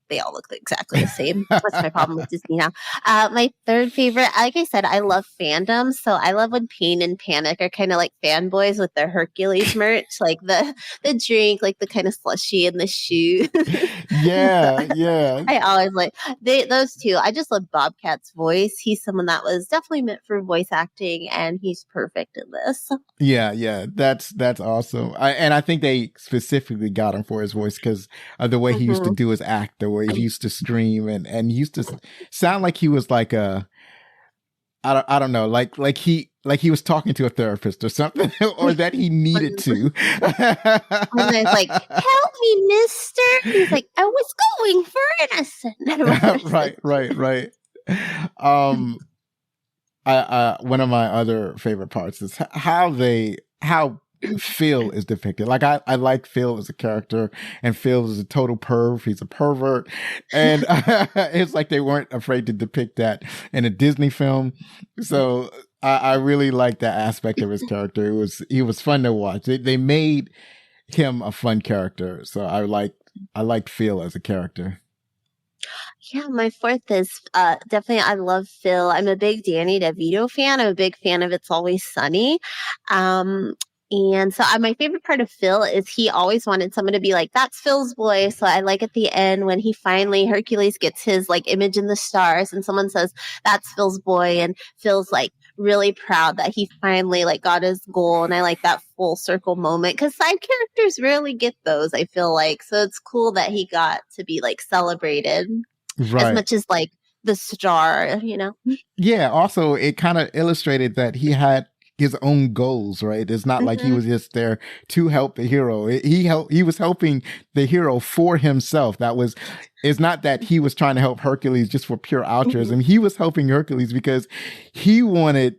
exactly the same. That's my problem with Disney now. My third favorite, like I said, I love fandom. So I love when Pain and Panic are kind of like fanboys with their Hercules merch, like the drink, like the kind of slushy and the shoe. Yeah. I always like those two. I just love Bobcat's voice. He's someone that was definitely meant for voice acting, and he's perfect in this. Yeah. That's awesome. I think they specifically got him for his voice because of the way he used to do his act, the way he used to scream, and he used to sound like he was like I don't know, like he was talking to a therapist or something, or that he needed to. And it's like, help me, mister. He's like, I was going for innocent. Right. One of my other favorite parts is how Phil is depicted. Like I like Phil as a character, and Phil is a total perv. He's a pervert, and it's like they weren't afraid to depict that in a Disney film. So I really like that aspect of his character. He was fun to watch. They made him a fun character. So I like Phil as a character. Yeah, my fourth is definitely I love Phil. I'm a big Danny DeVito fan. I'm a big fan of It's Always Sunny. And so my favorite part of Phil is he always wanted someone to be like, that's Phil's boy. So I like at the end when he finally, Hercules gets his like image in the stars and someone says, that's Phil's boy. And Phil's like really proud that he finally like got his goal. And I like that full circle moment because side characters rarely get those, I feel like. So it's cool that he got to be like celebrated as much as like the star, you know? Yeah. Also, it kind of illustrated that he had his own goals, right? It's not like he was just there to help the hero. He was helping the hero for himself. It's not that he was trying to help Hercules just for pure altruism. He was helping Hercules because he wanted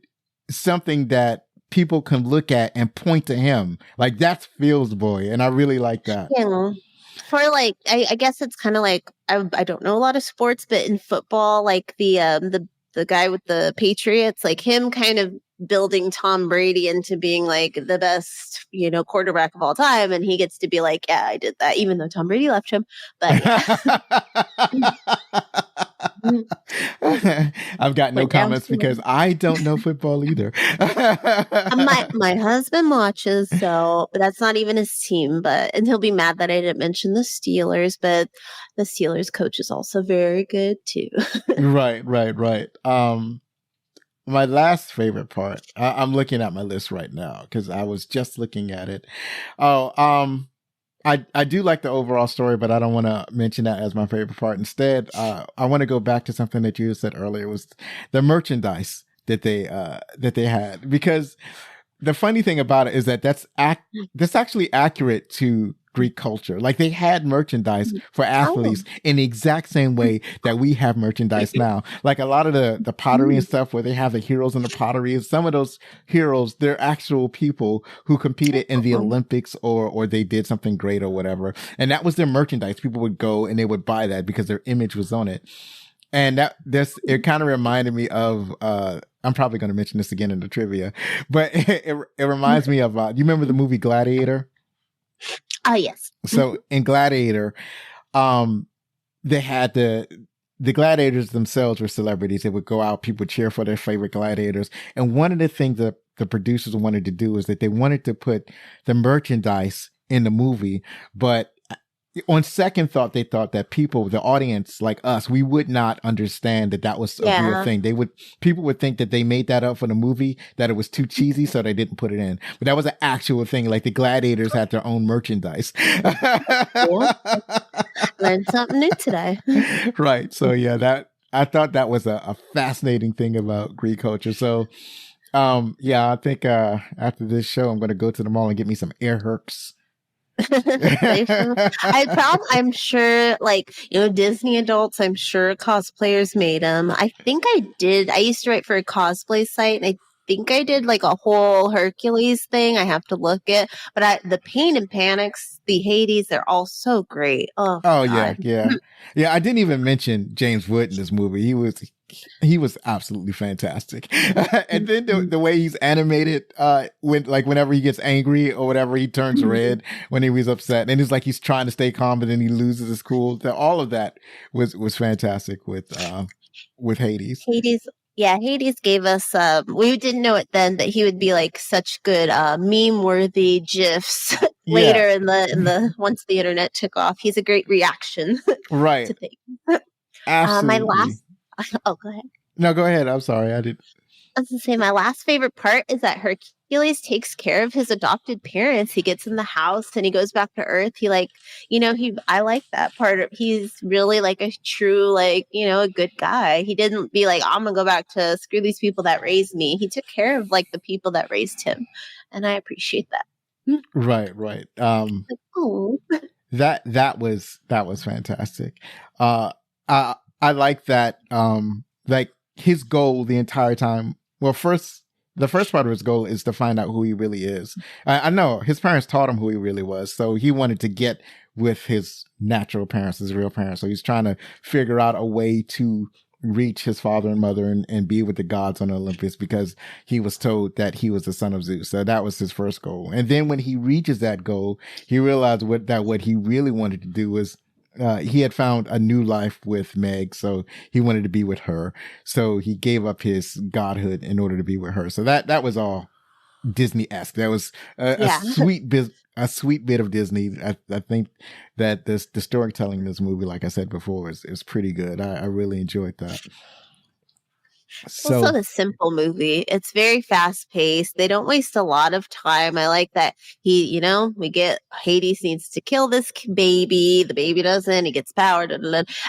something that people can look at and point to him. Like that's Phil's boy. And I really like that. Yeah. For like, I guess it's kind of like, I don't know a lot of sports, but in football, like the guy with the Patriots, like him kind of building Tom Brady into being like the best, you know, quarterback of all time. And he gets to be like, yeah, I did that, even though Tom Brady left him. But I've got no comments because I don't know football either. my husband watches, so that's not even his team, and he'll be mad that I didn't mention the Steelers, but the Steelers coach is also very good too. Right. My last favorite part, I'm looking at my list right now because I was just looking at it. I do like the overall story, but I don't want to mention that as my favorite part. Instead, I want to go back to something that you said earlier, was the merchandise that they had. Because the funny thing about it is that that's actually accurate to Greek culture. Like they had merchandise for athletes in the exact same way that we have merchandise now. Like a lot of the pottery and stuff where they have the heroes in the pottery, some of those heroes, they're actual people who competed in the Olympics or they did something great or whatever. And that was their merchandise. People would go and they would buy that because their image was on it. And it kind of reminded me of, I'm probably going to mention this again in the trivia, but it reminds me of, you remember the movie Gladiator? Oh, yes. So in Gladiator, they had the gladiators themselves were celebrities. They would go out, people would cheer for their favorite gladiators. And one of the things that the producers wanted to do is that they wanted to put the merchandise in the movie, but on second thought, they thought that people, the audience like us, we would not understand that was a real thing. People would think that they made that up for the movie, that it was too cheesy, so they didn't put it in. But that was an actual thing. Like the gladiators had their own merchandise. Cool. Learned something new today. Right. So yeah, I thought that was a fascinating thing about Greek culture. So yeah, I think after this show, I'm going to go to the mall and get me some Air Hercs. I'm sure, like, you know, Disney adults, I'm sure cosplayers made them. I think I used to write for a cosplay site, and I think I did like a whole Hercules thing. I have to look at, but the Pain and Panics, the Hades, they're all so great. Oh God. yeah. I didn't even mention James Wood in this movie. He was absolutely fantastic. And then the way he's animated, whenever he gets angry or whatever, he turns red when he was upset, and it's like he's trying to stay calm, but then he loses his cool. All of that was fantastic with Hades. Yeah, Hades gave us, we didn't know it then, that he would be like such good meme-worthy GIFs later in the once the internet took off. He's a great reaction. Right. To things. Absolutely. My last, go ahead. No, go ahead. I'm sorry. I was going to say, my last favorite part is that Hercules takes care of his adopted parents. He gets in the house and he goes back to Earth. He I like that part. He's really like a true, like, you know, a good guy. He didn't be like, I'm going to go back to screw these people that raised me. He took care of like the people that raised him. And I appreciate that. Right. That was fantastic. I like that, like his goal the entire time. Well, first The first part of his goal is to find out who he really is. I know his parents taught him who he really was, so he wanted to get with his natural parents, his real parents. So he's trying to figure out a way to reach his father and mother and be with the gods on Olympus, because he was told that he was the son of Zeus. So that was his first goal. And then when he reaches that goal, he realized what he really wanted to do was, he had found a new life with Meg, so he wanted to be with her. So he gave up his godhood in order to be with her. So that was all Disney-esque. That was a sweet bit of Disney. I think that the storytelling in this movie, like I said before, is pretty good. I really enjoyed that. So Also, the simple movie. It's very fast paced. They don't waste a lot of time. I like that we get Hades needs to kill this baby. The baby doesn't. He gets power.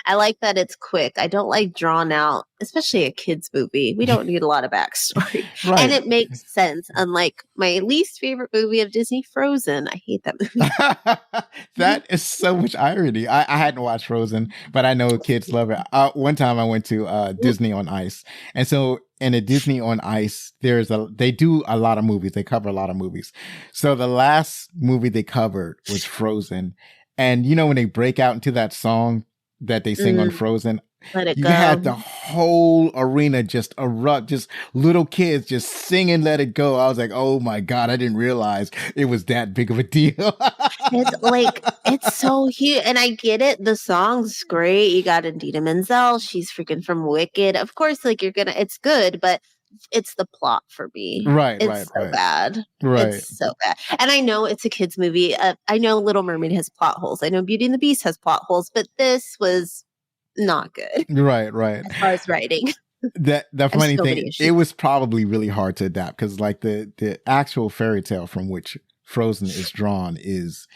I like that it's quick. I don't like drawn out, especially a kid's movie. We don't need a lot of backstory. Right. And it makes sense. Unlike my least favorite movie of Disney, Frozen. I hate that movie. That is so much irony. I hadn't watched Frozen, but I know kids love it. One time I went to Disney on Ice. And so in a Disney on Ice, they do a lot of movies. They cover a lot of movies. So the last movie they covered was Frozen. And when they break out into that song that they sing on Frozen, Let It you Go. had the whole arena just erupt, just little kids just singing Let It Go. I was like, oh my God, I didn't realize it was that big of a deal. It's so huge. And I get it. The song's great. You got Idina Menzel. She's freaking from Wicked. Of course, it's good, but it's the plot for me. Right, it's so bad. Right. It's so bad. And I know it's a kid's movie. I know Little Mermaid has plot holes. I know Beauty and the Beast has plot holes, but this was not good. Right. As far as writing. The funny thing, it was probably really hard to adapt, because like the actual fairy tale from which Frozen is drawn is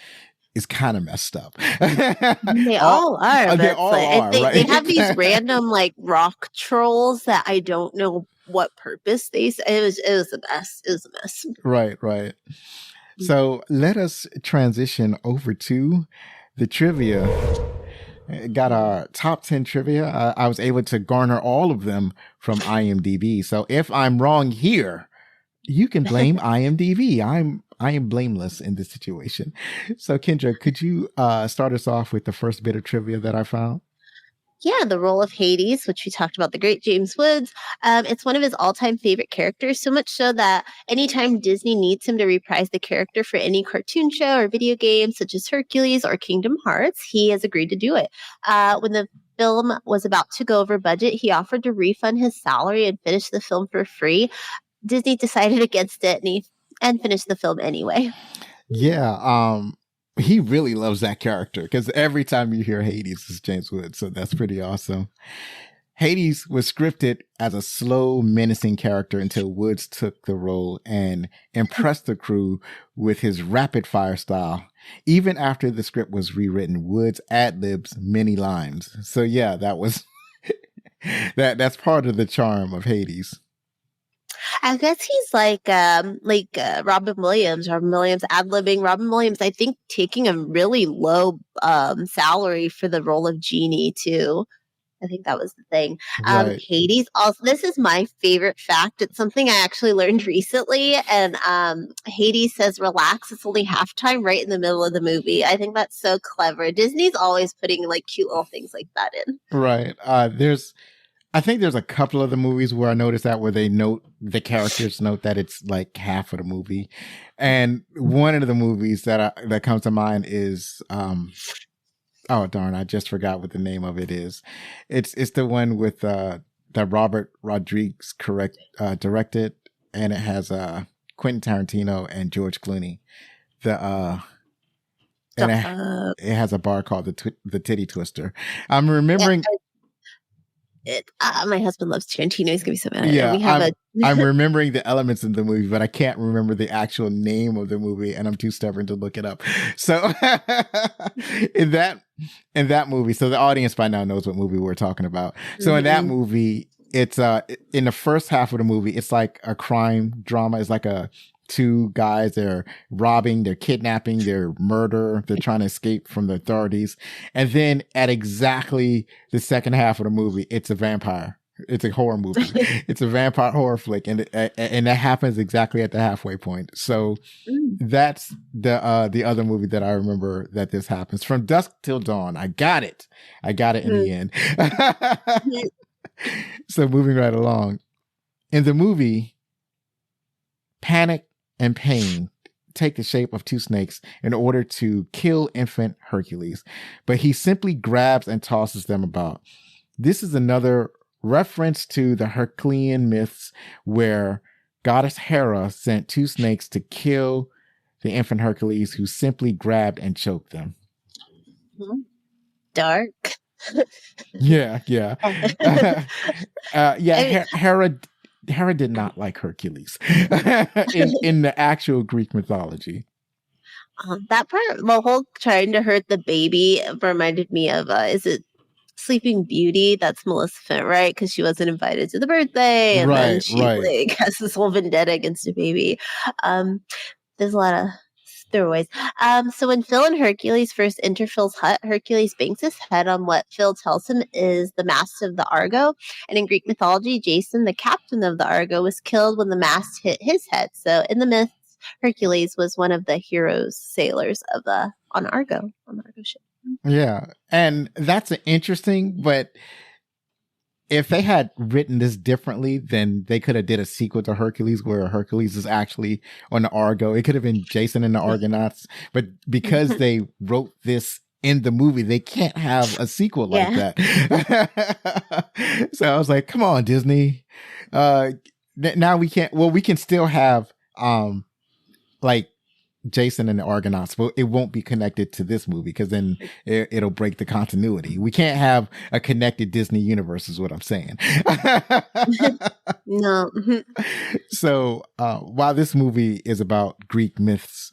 kind of messed up. They all are. They all are. Right? They have these random rock trolls that I don't know what purpose it was a mess. It was a mess. Right. So let us transition over to the trivia. Got our top 10 trivia. I was able to garner all of them from IMDb. So if I'm wrong here, you can blame IMDb. I am blameless in this situation. So Kendra, could you start us off with the first bit of trivia that I found? Yeah, the role of Hades, which we talked about, the great James Woods. It's one of his all-time favorite characters, so much so that anytime Disney needs him to reprise the character for any cartoon show or video game, such as Hercules or Kingdom Hearts, he has agreed to do it. When the film was about to go over budget, he offered to refund his salary and finish the film for free. Disney decided against it, and finished the film anyway. Yeah, he really loves that character, because every time you hear Hades, it's James Woods. So that's pretty awesome. Hades was scripted as a slow, menacing character until Woods took the role and impressed the crew with his rapid fire style. Even after the script was rewritten, Woods ad-libs many lines. So yeah, that was that's part of the charm of Hades. I guess he's like Robin Williams. Robin Williams ad-libbing. Robin Williams, I think, taking a really low salary for the role of Genie too. I think that was the thing. Right. Hades also. This is my favorite fact. It's something I actually learned recently. And Hades says, "Relax. It's only halftime," right in the middle of the movie. I think that's so clever. Disney's always putting cute little things like that in. Right. I think there's a couple of the movies where I noticed that, where the characters note that it's like half of the movie. And one of the movies that comes to mind is, oh darn, I just forgot what the name of it is. It's the one with, that Robert Rodriguez directed, and it has, Quentin Tarantino and George Clooney. It has a bar called the Titty Twister. I'm remembering. My husband loves Tarantino. He's gonna be so mad. Yeah, I'm remembering the elements of the movie, but I can't remember the actual name of the movie, and I'm too stubborn to look it up. So in that movie, so the audience by now knows what movie we're talking about. So in that movie, it's in the first half of the movie, it's like a crime drama. It's like two guys, they're robbing, they're kidnapping, they're murder, they're trying to escape from the authorities. And then at exactly the second half of the movie, it's a vampire. It's a horror movie. It's a vampire horror flick, and that happens exactly at the halfway point. So that's the other movie that I remember that this happens. From Dusk Till Dawn. I got it in the end. So moving right along. In the movie, panic and pain take the shape of two snakes in order to kill infant Hercules, but he simply grabs and tosses them about. This is another reference to the Herculean myths where goddess Hera sent two snakes to kill the infant Hercules, who simply grabbed and choked them. Dark. Yeah. Hera did not like Hercules in the actual Greek mythology. That part, the whole trying to hurt the baby, reminded me of is it Sleeping Beauty? That's Maleficent, right? Because she wasn't invited to the birthday, and then she like has this whole vendetta against the baby. There's a lot of throwaways. So when Phil and Hercules first enter Phil's hut, Hercules bangs his head on what Phil tells him is the mast of the Argo. And in Greek mythology, Jason, the captain of the Argo, was killed when the mast hit his head. So in the myths, Hercules was one of the heroes sailors of on the Argo ship. Yeah, and that's interesting, but if they had written this differently, then they could have did a sequel to Hercules where Hercules is actually on the Argo. It could have been Jason and the Argonauts, but because they wrote this in the movie, they can't have a sequel like that. So I was like, come on, Disney. Now we can't, well, we can still have like Jason and the Argonauts, but it won't be connected to this movie because then it'll break the continuity. We can't have a connected Disney universe is what I'm saying. No. So while this movie is about Greek myths,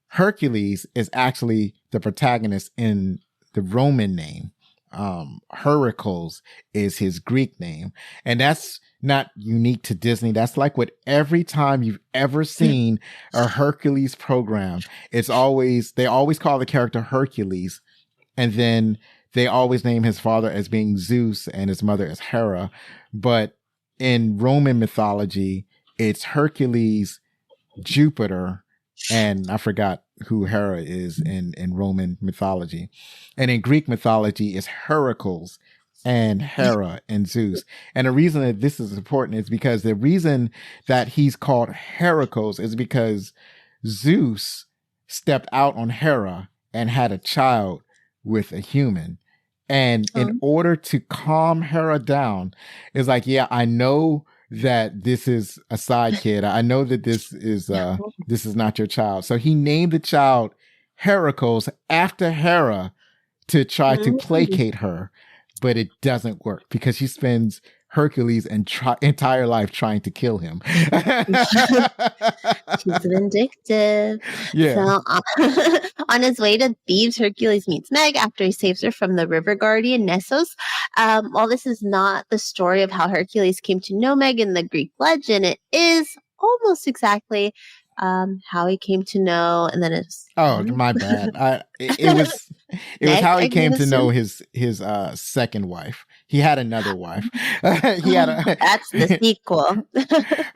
Hercules is actually the protagonist in the Roman name. Heracles is his Greek name, and that's not unique to Disney. That's like what every time you've ever seen a Hercules program, they always call the character Hercules, and then they always name his father as being Zeus and his mother as Hera. But in Roman mythology, it's Hercules, Jupiter, and I forgot who Hera is in Roman mythology. And in Greek mythology, it's Heracles and Hera and Zeus. And the reason that this is important is because the reason that he's called Heracles is because Zeus stepped out on Hera and had a child with a human. And in order to calm Hera down, it's like, yeah, I know that this is a side kid. I know that this is not your child. So he named the child Heracles after Hera to try to placate her, but it doesn't work because she spends Hercules' entire life trying to kill him. She's vindictive. Yeah. So on his way to Thebes, Hercules meets Meg after he saves her from the river guardian Nessos. While this is not the story of how Hercules came to know Meg in the Greek legend, it is almost exactly how he came to know, and then it's my bad. It was how he came to know his second wife. He had another wife. That's the sequel.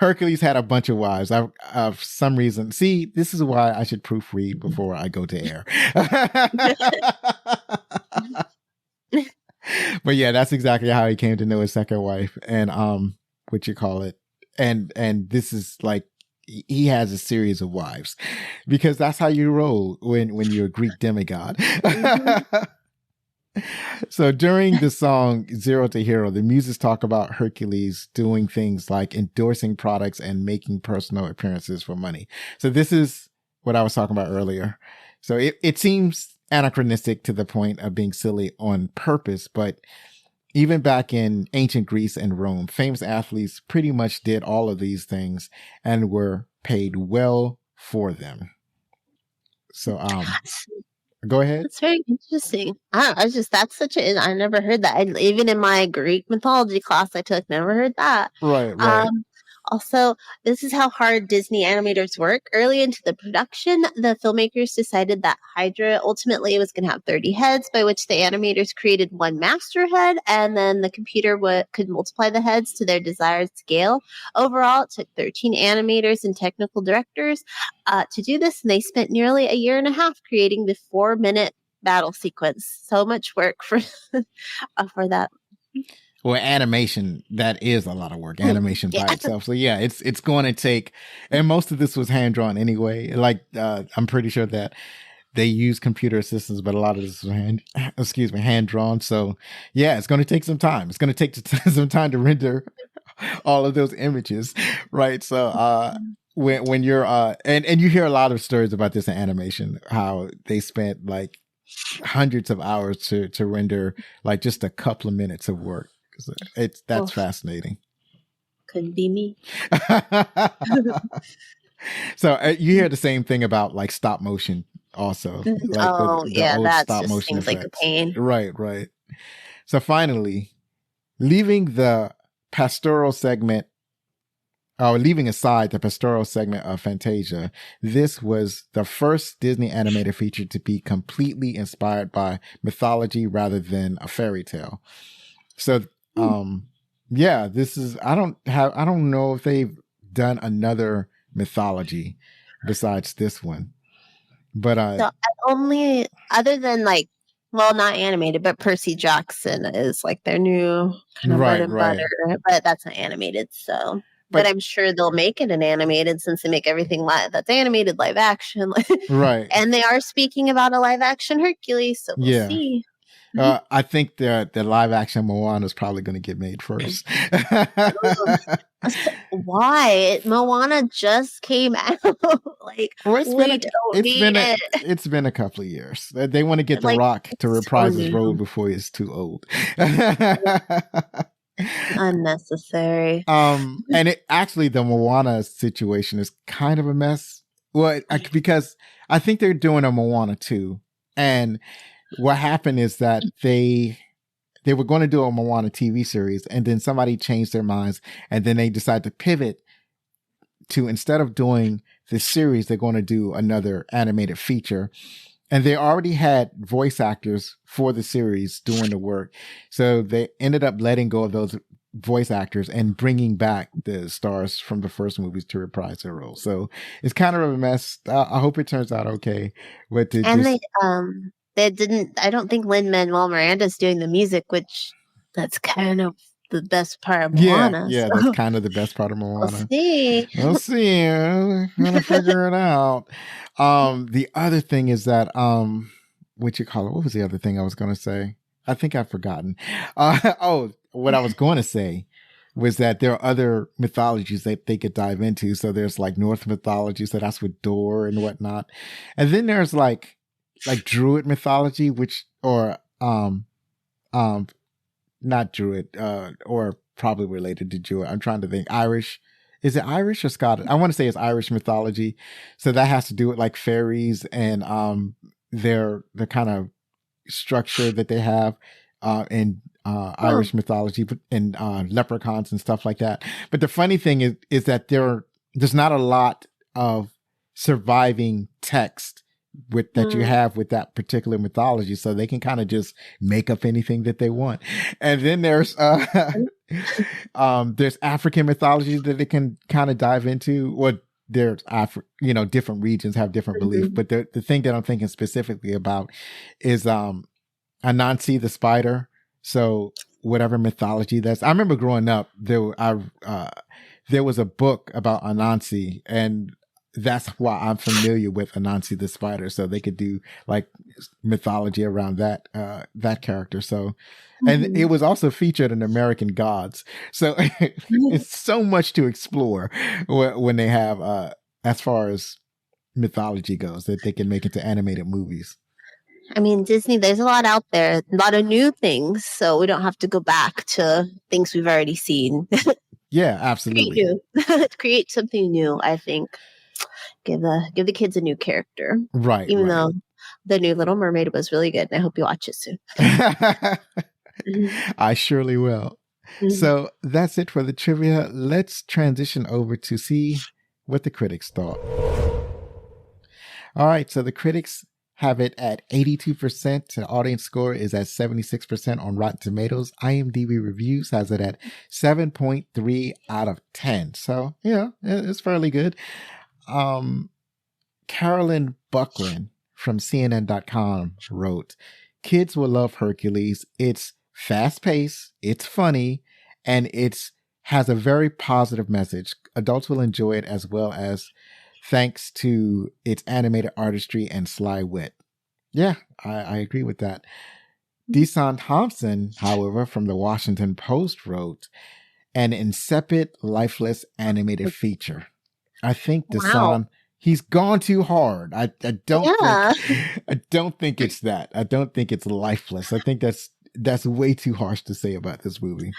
Hercules had a bunch of wives. For some reason, see, this is why I should proofread before I go to air. But yeah, that's exactly how he came to know his second wife, and and this is like, he has a series of wives because that's how you roll when you're a Greek demigod. So during the song Zero to Hero, the muses talk about Hercules doing things like endorsing products and making personal appearances for money. So this is what I was talking about earlier. So it seems anachronistic to the point of being silly on purpose, but even back in ancient Greece and Rome, famous athletes pretty much did all of these things and were paid well for them. So, go ahead. That's very interesting. I never heard that. Even in my Greek mythology class I took, never heard that. Right. Also, this is how hard Disney animators work. Early into the production, the filmmakers decided that Hydra ultimately was going to have 30 heads, by which the animators created one master head, and then the computer could multiply the heads to their desired scale. Overall, it took 13 animators and technical directors to do this, and they spent nearly a year and a half creating the 4-minute battle sequence. So much work for that. Well, animation, that is a lot of work. Animation by itself. So yeah, it's going to take, and most of this was hand drawn anyway. Like I'm pretty sure that they use computer assistants, but a lot of this was hand drawn. So yeah, it's going to take some time. It's going to take some time to render all of those images, right? So when you're and you hear a lot of stories about this in animation, how they spent like hundreds of hours to render like just a couple of minutes of work. That's fascinating. Couldn't be me. So you hear the same thing about like stop motion also. Like the old stop motion seems effects. Like a pain. Right. So finally, leaving aside the pastoral segment of Fantasia, this was the first Disney animated feature to be completely inspired by mythology rather than a fairy tale. So, this is, I don't know if they've done another mythology besides this one, but so only other than like, well, not animated, but Percy Jackson is like their new kind of bread and butter, but that's not animated. So, but I'm sure they'll make it an animated since they make everything that's animated live action. Right. And they are speaking about a live action Hercules. So we'll see. I think the live action Moana is probably going to get made first. Why? Moana just came out. It's been a couple of years. They want to get The Rock to reprise his role before he's too old. Unnecessary. And the Moana situation is kind of a mess. Well, because I think they're doing a Moana 2, and what happened is that they were going to do a Moana TV series, and then somebody changed their minds, and then they decided to pivot to, instead of doing this series, they're going to do another animated feature. And they already had voice actors for the series doing the work. So they ended up letting go of those voice actors and bringing back the stars from the first movies to reprise their roles. So it's kind of a mess. I hope it turns out okay. But they didn't. I don't think Lin-Manuel Miranda's doing the music, which that's kind of the best part of Moana. Yeah, that's kind of the best part of Moana. We'll see. We're gonna figure it out. The other thing is that what was the other thing I was gonna say? I think I've forgotten. What I was going to say was that there are other mythologies that they could dive into. So there's like Norse mythology, so that's with Thor and whatnot, and then there's like Druid mythology, not Druid, or probably related to Druid. I'm trying to think. Irish. Is it Irish or Scottish? I want to say it's Irish mythology. So that has to do with like fairies and the kind of structure that they have in Irish mythology and leprechauns and stuff like that. But the funny thing is that there's not a lot of surviving text that you have with that particular mythology, so they can kind of just make up anything that they want. And then there's African mythology that they can kind of dive into. Well, there's different regions have different beliefs, but the thing that I'm thinking specifically about is Anansi the spider. So whatever mythology that's, I remember growing up, there was a book about Anansi, and that's why I'm familiar with Anansi the spider. So they could do like mythology around that character. So, and it was also featured in American Gods. So it's so much to explore when they have, as far as mythology goes, that they can make into animated movies. I mean, Disney, there's a lot out there, a lot of new things. So we don't have to go back to things we've already seen. Yeah, absolutely. Create something new, I think. Give the kids a new character. Right. Even though the new Little Mermaid was really good. And I hope you watch it soon. I surely will. So that's it for the trivia. Let's transition over to see what the critics thought. All right, so the critics have it at 82%. The audience score is at 76% on Rotten Tomatoes. IMDb Reviews has it at 7.3 out of 10. So, yeah, it's fairly good. Carolyn Buckland from CNN.com wrote, "Kids will love Hercules. It's fast-paced, it's funny, and it has a very positive message. Adults will enjoy it as well as thanks to its animated artistry and sly wit." Yeah, I agree with that. Desan Thompson, however, from the Washington Post wrote, "An insipid, lifeless animated feature." I think Desan, he's gone too hard. I don't think it's that. I don't think it's lifeless. I think that's way too harsh to say about this movie.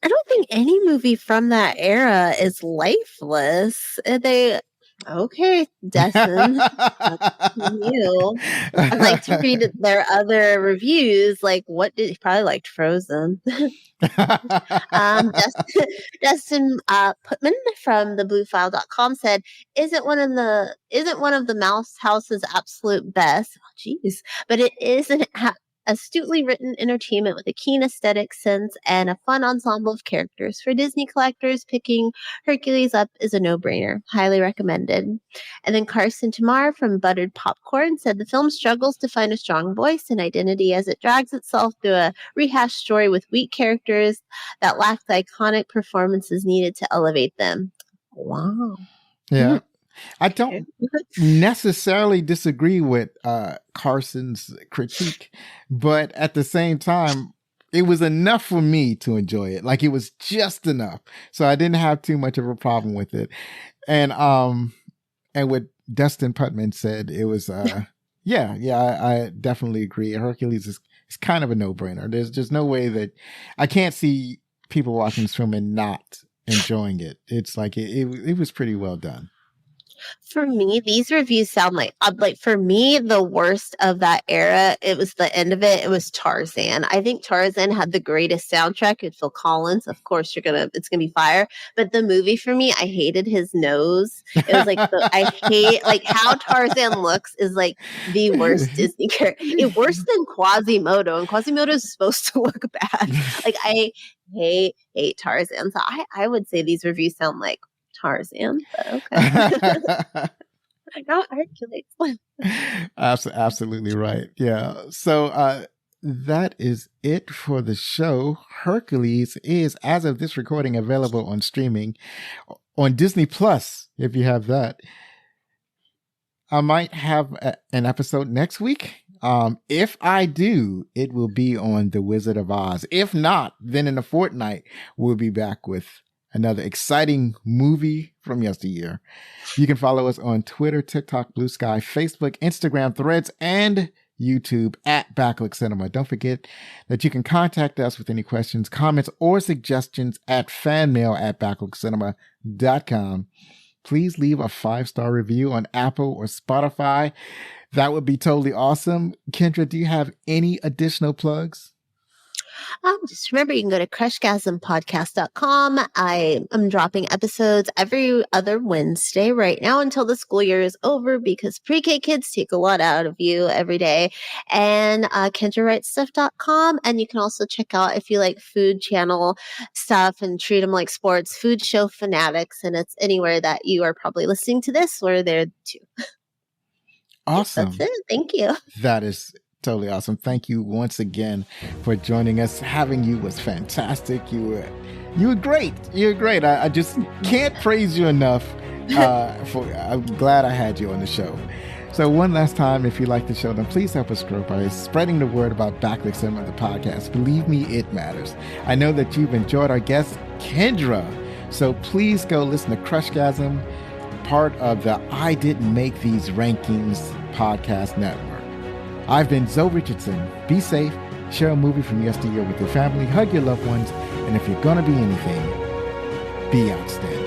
I don't think any movie from that era is lifeless. Okay, Destin, you. I'd like to read their other reviews. Like, what did he probably liked Frozen? Dustin Putman from thebluefile.com said, isn't one of the Mouse House's absolute best. Oh, jeez, but it is an astutely written entertainment with a keen aesthetic sense and a fun ensemble of characters. For Disney collectors, picking Hercules up is a no-brainer. Highly recommended. And then Carson Tamar from Buttered Popcorn said the film struggles to find a strong voice and identity as it drags itself through a rehashed story with weak characters that lack the iconic performances needed to elevate them. Wow. Yeah. I don't necessarily disagree with Carson's critique, but at the same time, it was enough for me to enjoy it. Like, it was just enough. So I didn't have too much of a problem with it. And what Dustin Putman said, it was, I definitely agree. Hercules is kind of a no-brainer. There's just no way that I can't see people watching this film and not enjoying it. It's like, it was pretty well done. For me, these reviews sound like for me, the worst of that era, it was the end of it. It was Tarzan. I think Tarzan had the greatest soundtrack with Phil Collins. Of course, it's gonna be fire. But the movie for me, I hated his nose. It was like I hate like how Tarzan looks is like the worst Disney character. It's worse than Quasimodo, and Quasimodo is supposed to look bad. Like I hate Tarzan. So I would say these reviews sound like Tarzan, but okay. Not Hercules. Absolutely right. Yeah. So that is it for the show. Hercules is, as of this recording, available on streaming on Disney Plus, if you have that. I might have an episode next week. If I do, it will be on The Wizard of Oz. If not, then in a fortnight, we'll be back with another exciting movie from yesteryear. You can follow us on Twitter, TikTok, Blue Sky, Facebook, Instagram, Threads, and YouTube at Backlook Cinema. Don't forget that you can contact us with any questions, comments, or suggestions at fanmail@backlookcinema.com. Please leave a 5-star review on Apple or Spotify. That would be totally awesome. Kendra, do you have any additional plugs? Just remember, you can go to crushgasmpodcast.com. I am dropping episodes every other Wednesday right now until the school year is over, because pre-K kids take a lot out of you every day. And KendraWrightStuff.com. And you can also check out, if you like Food Channel stuff and treat them like sports, Food Show Fanatics. And it's anywhere that you are probably listening to this, we're there too. Awesome. That's it. Thank you. That is totally awesome. Thank you once again for joining us. Having you was fantastic. You were great. You're great. I just can't praise you enough. I'm glad I had you on the show. So one last time, if you like the show, then please help us grow by spreading the word about Backlook Cinema, the podcast. Believe me, it matters. I know that you've enjoyed our guest, Kendra. So please go listen to Crushgasm, part of the I Didn't Make These Rankings podcast network. I've been Zoe Richardson. Be safe, share a movie from yesteryear with your family, hug your loved ones, and if you're going to be anything, be outstanding.